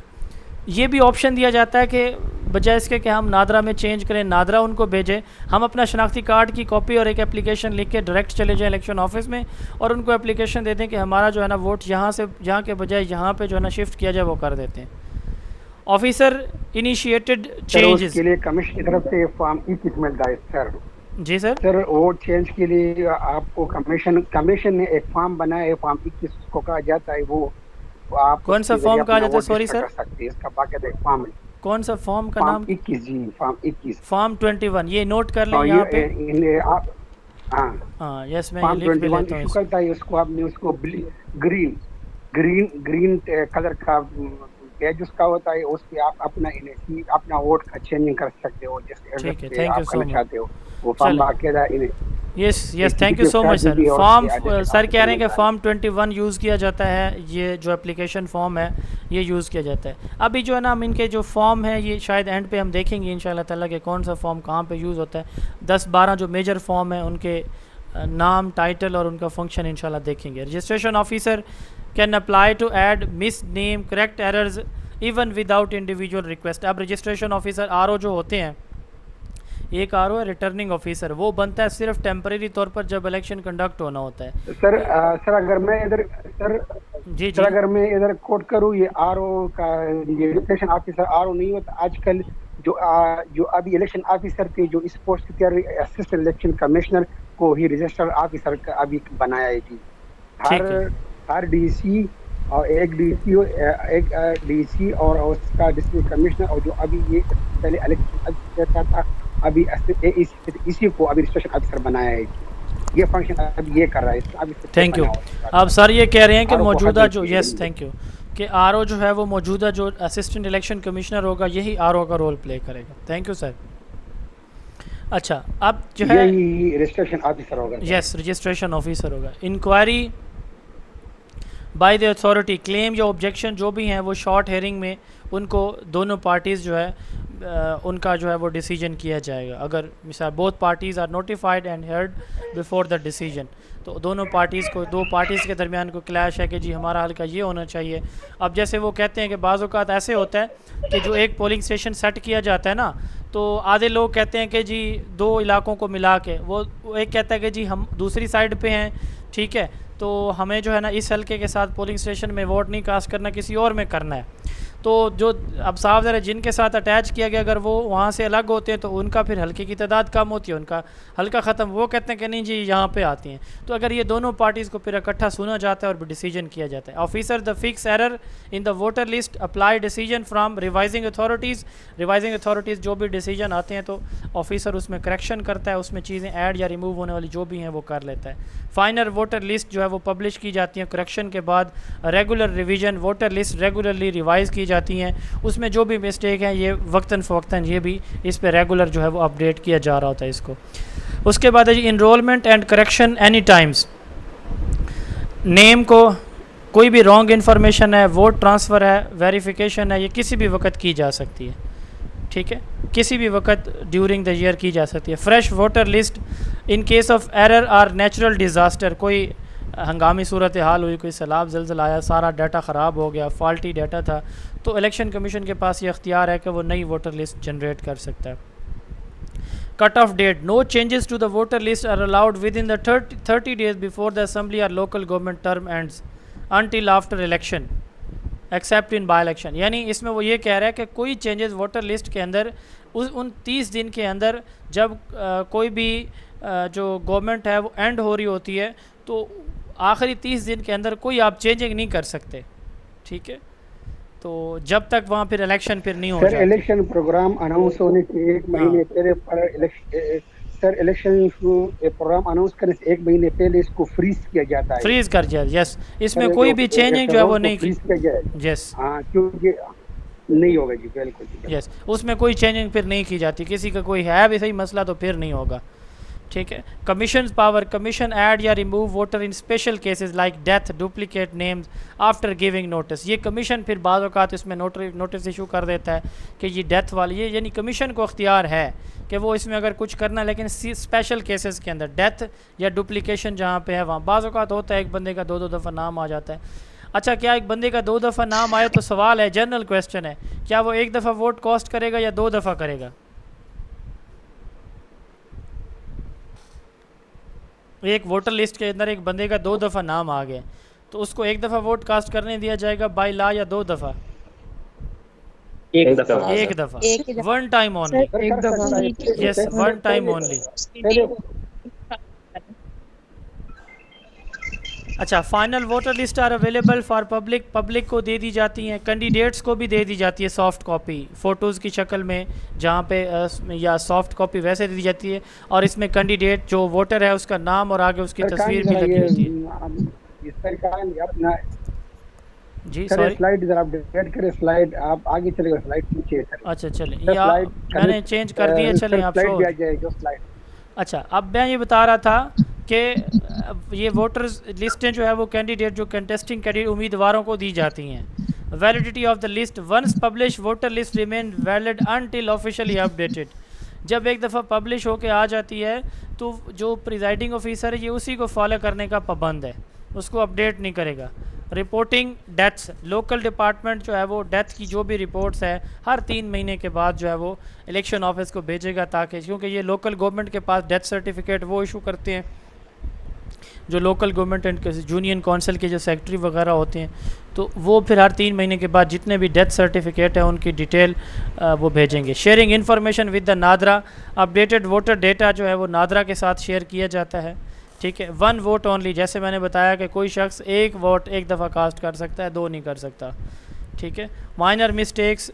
ये भी ऑप्शन दिया जाता है कि बजाय इसके कि हम नादरा में चेंज करें, नादरा उनको भेजें, हम अपना शनाख्ती कार्ड की कॉपी और एक एप्लीकेशन लिख के डायरेक्ट चले जाएं इलेक्शन ऑफिस में और उनको एप्लीकेशन दे दें कि हमारा जो है ना वोट यहाँ से, यहाँ के बजाय यहाँ पे जो है ना शिफ्ट किया जाए, वो कर देते हैं। ऑफिसर इनिशिएटेड चेंजेस के लिए कमीशन की तरफ से फॉर्म 21 मिलता है सर। जी सर। सर वो चेंज के लिए आपको कमीशन ने एक फॉर्म बनाया है, फॉर्म 21 को कहा जाता है, वो आप कौन सा फॉर्म कहा जाता है? सॉरी सर, इसका बाकायदा एक फॉर्म है। कौन सा फॉर्म का नाम? 21 जी, फॉर्म 21, फॉर्म 21, ये नोट कर लें यहाँ पे। हाँ यस मैं फॉर्म लिख भी 21 लेता हूँ इशू करता है, उसको आपने उसको ग्रीन ग्रीन ग्रीन कलर का पेज उसका होता है, उस पे आप अपना वोट का चेंजिंग कर सकते हो जिस ठीक है, एड्रेस पे थैंक यू आप सो करना मच। चाहते हो। वो फॉर्म चलो बाकायदा yes yes thank you so much sir. Form sir कह रहे हैं कि फॉर्म 21 यूज़ किया जाता है, ये जो एप्लीकेशन फॉर्म है ये यूज़ किया जाता है। अभी जो है ना हम इनके जो फॉर्म है ये शायद एंड पे हम देखेंगे इंशाल्लाह ताला कि कौन सा फॉर्म कहाँ पे यूज़ होता है। 10-12 जो मेजर फॉर्म है उनके नाम, टाइटल और उनका फंक्शन इंशाल्लाह देखेंगे। Registration officer can apply to add miss name, correct errors even without individual request. अब रजिस्ट्रेशन ऑफिसर आरओ जो होते हैं, एक आरओ है रिटर्निंग ऑफिसर, वो बनता है सिर्फ टेम्परेरी तौर पर जब इलेक्शन कंडक्ट होना होता है। सर अगर मैं इधर जी सर अगर मैं इधर कोट करूँ, ये आरओ का ये रजिस्ट्रेशन ऑफिसर आरओ नहीं होता आजकल। जो अभी इलेक्शन ऑफिसर थे जो इस पोस्ट की तैयारी, असिस्टेंट इलेक्शन कमिश्नर को ही रजिस्टर ऑफिसर का अभी बनाया है जी। हर डीसी और एक डीसी और उसका डिस्ट्रिक्ट कमिश्नर, और जो अभी ये पहले इलेक्शन ऑफिसर था अभी इसी को अभी रजिस्ट्रेशन ऑफिसर बनाया है। ये फंक्शन अभी ये कर रहा है। Thank you. अब सर ये कह रहे हैं कि मौजूदा जो यस थैंक यू कि आरओ जो है वो मौजूदा जो असिस्टेंट इलेक्शन कमिश्नर होगा यही आरओ का रोल प्ले करेगा। Thank you sir. अच्छा अब जो है यही रजिस्ट्रेशन ऑफिसर होगा। यस रजिस्ट्रेशन ऑफिसर होगा। Inquiry by the authority, claim या ऑब्जेक्शन जो भी हैं वो शॉर्ट हेयरिंग में उनको दोनों पार्टीज़ जो है उनका जो है वो डिसीजन किया जाएगा। अगर मिसाल both parties are notified and heard before the decision, तो दोनों पार्टीज़ को दो पार्टीज़ के दरमियान को क्लैश है कि जी हमारा हल्का ये होना चाहिए। अब जैसे वो कहते हैं कि बाज़ औक़ात ऐसे होता है कि जो एक पोलिंग स्टेशन सेट किया जाता है ना, तो आधे लोग कहते हैं कि जी दो इलाकों को मिला के वो एक कहता है कि जी हम दूसरी साइड पे हैं, ठीक है, तो हमें जो है ना इस हल्के के साथ पोलिंग स्टेशन में वोट नहीं कास्ट करना, किसी और में करना है। तो जो अब साफ ज़रा जिनके साथ अटैच किया गया अगर वो वहाँ से अलग होते हैं तो उनका फिर हल्के की तादाद कम होती है, उनका हल्का ख़त्म, वो कहते हैं कि नहीं जी यहाँ पे आती हैं। तो अगर ये दोनों पार्टीज़ को फिर इकट्ठा सुना जाता है और डिसीजन किया जाता है। Officer the fix error in the voter list apply decision from revising authorities. Revising authorities जो भी डिसीजन आते हैं तो ऑफिसर उसमें करेक्शन करता है, उसमें चीज़ें ऐड या रिमूव होने वाली जो भी हैं वो कर लेता है। फाइनल वोटर लिस्ट जो है वो पब्लिश की जाती है करेक्शन के बाद। Regular revision, voter list regularly revise की जाती हैं, उसमें जो भी मिस्टेक हैं ये वक्तन फ़वक्तन ये भी इस पे रेगुलर जो है वो अपडेट किया जा रहा होता है इसको। उसके बाद है जी enrolment and correction any times. Name को कोई भी रॉन्ग इन्फॉर्मेशन है, वोट ट्रांसफ़र है, वेरिफिकेशन है, ये किसी भी वक्त की जा सकती है, ठीक है, किसी भी वक्त ड्यूरिंग द ईयर की जा सकती है। Fresh voter list in case of error or natural disaster, कोई हंगामी सूरत हाल हुई, कोई सैलाब ज़लज़ला आया, सारा डाटा ख़राब हो गया, फॉल्टी डाटा था, तो इलेक्शन कमीशन के पास ये अख्तियार है कि वो नई वोटर लिस्ट जनरेट कर सकता है। Cut off date, no changes to the voter list are allowed within the 30 days before the assembly or local government term ends until after election except in by election. यानी इसमें वो ये कह रहा है कि कोई चेंजेस वोटर लिस्ट के अंदर उन 30 दिन के अंदर जब कोई भी जो गवर्नमेंट है वो एंड हो रही होती है तो आखिरी 30 दिन के अंदर कोई आप चेंजिंग नहीं कर सकते, ठीक है, तो जब तक वहाँ फिर इलेक्शन फिर नहीं हो सर इलेक्शन प्रोग्राम अनाउंस होने के एक महीने पहले सर इलेक्शन प्रोग्राम अनाउंस करने से एक महीने पहले इसको फ्रीज किया जाता है। फ्रीज कर दिया, यस, इसमें कोई भी चेंजिंग जो है वो नहीं फ्रीज किया जाए, यस, हाँ, क्योंकि नहीं होगा जी, बिल्कुल यस, उसमें कोई चेंजिंग फिर नहीं की जाती, किसी का कोई है भी सही मसला तो फिर नहीं होगा, ठीक है। कमीशन पावर, कमीशन ऐड या रिमूव वोटर इन special cases like death, duplicate names after giving notice. ये कमीशन फिर बाज़ औक़ात इसमें नोटिस इशू कर देता है कि ये डेथ वाली, ये यानी कमीशन को अख्तियार है कि वो इसमें अगर कुछ करना है, लेकिन स्पेशल केसेस के अंदर डेथ या डुप्लीकेशन जहाँ पे है वहाँ बाज़ औक़ात होता है एक बंदे का 2-2 दफ़ा नाम आ जाता है। अच्छा, क्या एक बंदे का 2 दफ़ा नाम आए तो सवाल है, जनरल क्वेश्चन है, क्या वो एक दफ़ा वोट कास्ट करेगा या 2 दफ़ा करेगा? एक वोटर लिस्ट के अंदर एक बंदे का 2 दफ़ा नाम आ गया तो उसको एक दफ़ा वोट कास्ट करने दिया जाएगा बाय लॉ या 2 दफ़ा? एक दफ़ा, एक दफ़ा, वन टाइम ओनली, एक दफा, यस, वन टाइम ओनली। अच्छा, final voter list are available for public को दे दी जाती हैं, कैंडिडेट्स को भी दे दी जाती है सॉफ्ट कॉपी फ़ोटोज़ की शक्ल में, जहाँ पे या सॉफ्ट कॉपी वैसे दे दी जाती है, और इसमें कैंडिडेट जो वोटर है उसका नाम और आगे उसकी तस्वीर भी लगी होती है। अपना जी सर सॉरी, स्लाइड जरा अपडेट करें, स्लाइड आप आगे चलेगा, स्लाइड पीछे सर। अच्छा चलें, सर, या स्लाइड मैंने चेंज कर दिए, चलें आप स्लाइड शो। भी आ जाएगा स्लाइड। अच्छा, अब मैं ये बता रहा था कि ये वोटर्स लिस्टें जो है वो कैंडिडेट जो कंटेस्टिंग कैंडिडेट उम्मीदवारों को दी जाती हैं। Validity of the list once publish voter list remain valid until officially updated. जब एक दफ़ा पब्लिश होके आ जाती है तो जो प्रिजाइडिंग ऑफिसर है ये उसी को फॉलो करने का पाबंद है, उसको अपडेट नहीं करेगा। रिपोर्टिंग डेथ्स, लोकल डिपार्टमेंट जो है वो डेथ की जो भी रिपोर्ट्स है हर 3 महीने के बाद जो है वो इलेक्शन ऑफिस को भेजेगा, ताकि क्योंकि ये लोकल गवर्नमेंट के पास डेथ सर्टिफिकेट वो इशू करते हैं जो local government and union council के जो सेक्रेटरी वगैरह होते हैं, तो वो फिर हर 3 महीने के बाद जितने भी डेथ सर्टिफिकेट है उनकी डिटेल वो भेजेंगे। Sharing information with the NADRA, updated voter data जो है वो नादरा के साथ शेयर किया जाता है, ठीक है। 1 वोट ओनली, जैसे मैंने बताया कि कोई शख्स 1 वोट एक दफ़ा कास्ट कर सकता है, 2 नहीं कर सकता, ठीक है। Minor mistakes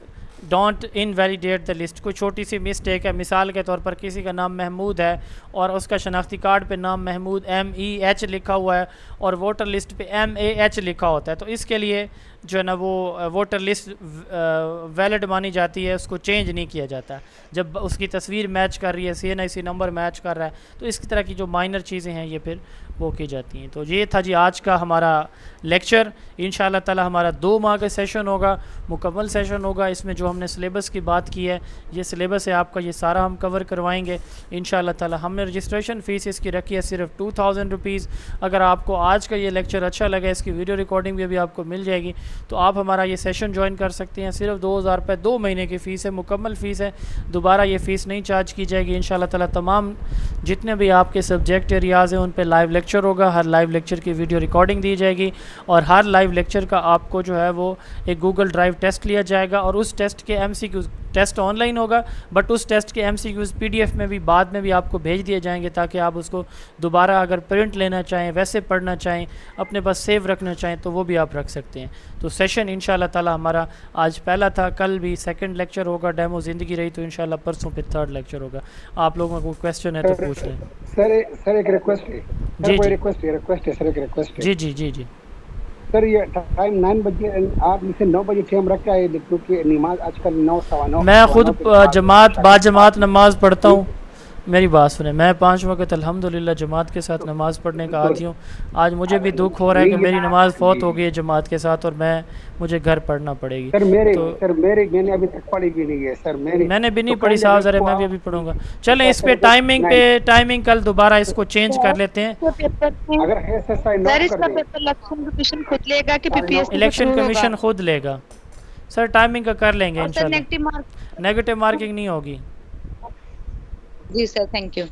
don't invalidate the list, कोई छोटी सी मिस्टेक है, मिसाल के तौर पर किसी का नाम महमूद है और उसका शनाख्ती कार्ड पे नाम महमूद MEH लिखा हुआ है और वोटर लिस्ट पे MAH लिखा होता है, तो इसके लिए जो है ना वो वोटर लिस्ट वैलिड मानी जाती है, उसको चेंज नहीं किया जाता। जब उसकी तस्वीर मैच कर रही है, CNIC नंबर मैच कर रहा है, तो इस तरह की जो माइनर चीज़ें हैं ये फिर वो की जाती हैं। तो ये था जी आज का हमारा लेक्चर। इंशाअल्लाह ताला हमारा 2 माह का सेशन होगा, मुकम्मल सेशन होगा। इसमें जो हमने सिलेबस की बात की है, ये सिलेबस है आपका, ये सारा हम कवर करवाएंगे इंशाअल्लाह ताला। हमने रजिस्ट्रेशन फ़ीस इसकी रखी है सिर्फ 2000 रुपीज़। अगर आपको आज का ये लेक्चर अच्छा लगा, इसकी वीडियो रिकॉर्डिंग भी अभी आपको मिल जाएगी, तो आप हमारा ये सेशन ज्वाइन कर सकते हैं। सिर्फ 2000 रुपये 2 महीने की फ़ीस है, मुकम्मल फ़ीस है, दोबारा ये फ़ीस नहीं चार्ज की जाएगी इंशाअल्लाह ताला। तमाम जितने भी आपके सब्जेक्ट एरियाज़ हैं उन पर लाइव लेक्चर होगा, हर लाइव लेक्चर की वीडियो रिकॉर्डिंग दी जाएगी और हर लाइव लेक्चर का आपको जो है वो एक गूगल ड्राइव टेस्ट लिया जाएगा और उस टेस्ट के MCQs, टेस्ट ऑनलाइन होगा बट उस टेस्ट के MCQs PDF में भी बाद में भी आपको भेज दिए जाएंगे, ताकि आप उसको दोबारा अगर प्रिंट लेना चाहें, वैसे पढ़ना चाहें, अपने पास सेव रखना चाहें, तो वो भी आप रख सकते हैं। तो सेशन इंशाल्लाह ताला हमारा आज पहला था, कल भी सेकंड लेक्चर होगा, डेमो ज़िंदगी रही तो इंशाल्लाह परसों फिर 3rd लेक्चर होगा। आप लोगों को क्वेश्चन है तो पूछ लें। सर एक रिक्वेस्ट है, जी जी रिक्वेस्ट है सर, एक रिक्वेस्ट है जी जी जी जी सर। ये टाइम 9 बजे, आप इसे 9 बजे टाइम रखा है, क्योंकि नमाज आजकल 9 सवा 9 मैं खुद जमात बाजमात नमाज पढ़ता हूँ। मेरी बात सुने, मैं 5 वक्त अल्हम्दुलिल्लाह जमात के साथ नमाज़ पढ़ने का आदी हूँ। आज मुझे भी दुख हो रहा है कि मेरी नमाज़ फौत हो गई है जमात के साथ और मुझे घर पढ़ना पड़ेगी। मैंने अभी तक पढ़ी भी नहीं है सर, मैंने भी नहीं पढ़ी साहब, ज़रा मैं भी अभी पढ़ूंगा। चलें इस पे टाइमिंग कल दोबारा इसको चेंज कर लेते हैं। अगर सर इसका पेपर इलेक्शन कमीशन खुद लेगा कि PPSC इलेक्शन कमीशन खुद लेगा सर, टाइमिंग का कर लेंगे इंशाल्लाह, नेगेटिव मार्किंग नहीं होगी। जी sir, thank you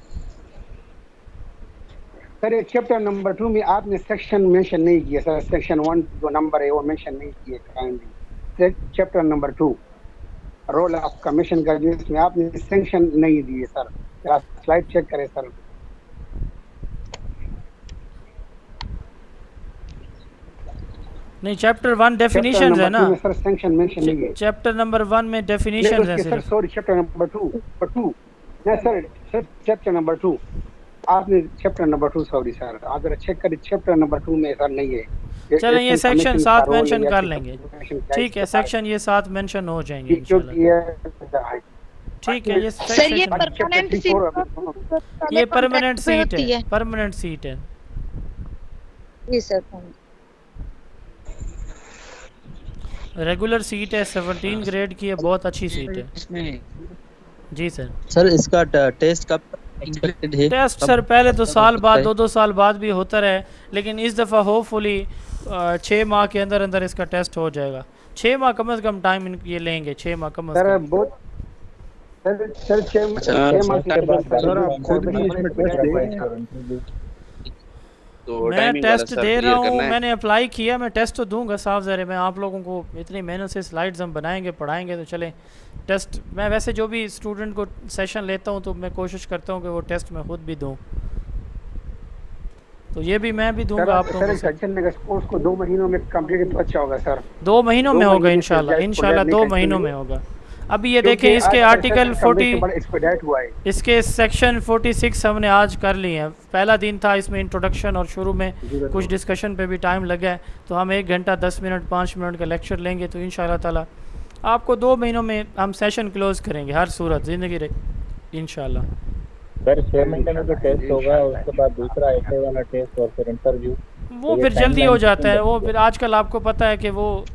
sir. Chapter number 2 में आपने सेक्शन मेंशन नहीं किया सर, सेक्शन 1 जो नंबर है वो मेंशन नहीं किए kindly. Chapter number 2 role of commission का, जिसमें आपने सेक्शन नहीं दिए सर। आप स्लाइड चेक करें सर। नहीं, चैप्टर 1 डेफिनेशंस है ना सर, सेक्शन मेंशन नहीं है। चैप्टर नंबर 1 में डेफिनेशंस है सर। सॉरी, चैप्टर नंबर 2 नहीं सर, चैप्टर नंबर 2 आपने चैप्टर नंबर 2 सॉरी सर, अगर चेक करें चैप्टर नंबर 2 में सर नहीं है। चलें ये सेक्शन 7 मेंशन कर लेंगे, ठीक है, सेक्शन ये 7 मेंशन हो जाएंगे इंशाल्लाह। ठीक है, ये सर ये परमानेंट सीट है, परमानेंट सीट है। जी सर, रेगुलर सीट है, 17 ग्रेड की है, बहुत अच्छी सीट है। जी सर। सर इसका टेस्ट कब एक्सपेक्टेड है? टेस्ट सर पहले तो साल बाद 2-2 साल बाद भी होता रहे, लेकिन इस दफ़ा होपफुली 6 माह के अंदर अंदर इसका टेस्ट हो जाएगा। 6 माह कम से कम टाइम ये लेंगे, 6 माह कम से कम। सर 6 माह के बाद सर आप खुद भी इसमें टेस्ट देंगे? तो मैं टेस्ट दे रहा हूँ, मैंने अप्लाई किया, मैं टेस्ट तो दूंगा साफ ज़रे। मैं आप लोगों को इतनी मेहनत से स्लाइड्स हम बनाएंगे, पढ़ाएंगे, तो चलें टेस्ट। मैं वैसे जो भी स्टूडेंट को सेशन लेता हूँ तो मैं कोशिश करता हूँ कि वो टेस्ट मैं खुद भी दूँ। तो ये भी मैं भी सर दूंगा आप लोगों सर से। सजेशन अगर स्पोर्ट्स को 2 महीनों में कंप्लीट तो अच्छा होगा सर। 2 महीनों में 2 होगा महीने से इंशाल्लाह, ज्यादा इंशाल्लाह नहीं 2 करते महीनों हैं। में होगा। अभी ये क्योंकि देखें इसके आजकल आर्टिकल सर कमीशन 40 बड़ा एक्सपेडाइट हुआ है। इसके सेक्शन 46 हमने आज कर लिए हैं। पहला दिन था इसमें इंट्रोडक्शन और शुरू में कुछ डिस्कशन पे भी टाइम लगा है, तो हम 1 घंटा 10 मिनट 5 मिनट का लेक्चर लेंगे तो इंशाल्लाह ताला आपको 2 महीनों में हम सेशन क्लोज करेंगे हर सूरत ज़िंदगी रहे इंशाल्लाह। सर 6 महीने में तो टेस्ट होगा, उसके बाद दूसरा ऐसे वाला टेस्ट और फिर इंटरव्यू, वो फिर जल्दी हो जाता है। वो फिर आजकल आपको पता है कि वो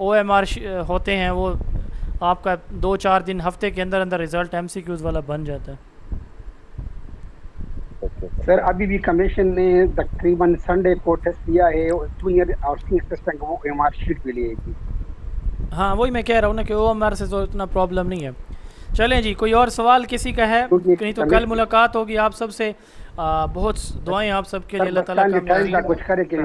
OMR होते हैं, वो आपका 2-4 दिन हफ्ते के अंदर अंदर रिज़ल्ट MCQs वाला बन जाता है। सर अभी भी कमीशन ने तकरीबन संडे को टेस्ट लिया है, जूनियर और सीनियर असिस्टेंट को OMR शीट भी लिएगी। हाँ वही मैं कह रहा हूँ ना कि OMR से तो इतना प्रॉब्लम नहीं है। चलें जी, कोई और सवाल किसी का है? नहीं तो कल मुलाकात होगी आप सबसे। बहुत दुआएं आप सबके लिए, अल्लाह ताला का कुछ करे कि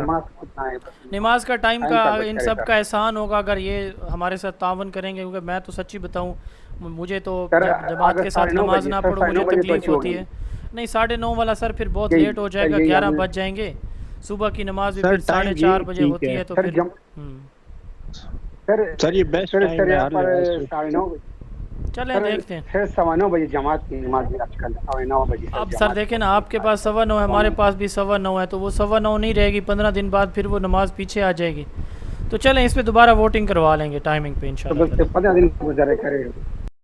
नमाज का टाइम का इन सब का एहसान होगा अगर ये हमारे साथ तावन करेंगे, क्योंकि मैं तो सच्ची बताऊं मुझे तो जब जमात के साथ नमाज ना पढ़ो मुझे तकलीफ होती है। नहीं 9:30 वाला सर फिर बहुत लेट हो जाएगा, 11 बज जाएंगे। सुबह की नमाज भी फिर 4:30 बजे होती है, तो फिर सर ये बेस्ट टाइम है हर जगह। 9:30 चलें देखते हैं। फिर 9:15 बजे जमात की नमाज भी आजकल 9:15 बजे। अब सर देखें ना, आपके पास 9:15 है, हमारे पास भी 9:15 है, तो वो 9:15 नहीं रहेगी। 15 दिन बाद फिर वो नमाज पीछे आ जाएगी। तो चलें इस पे दोबारा वोटिंग करवा लेंगे टाइमिंग पे इंशाल्लाह। 15 दिन गुजारे करें।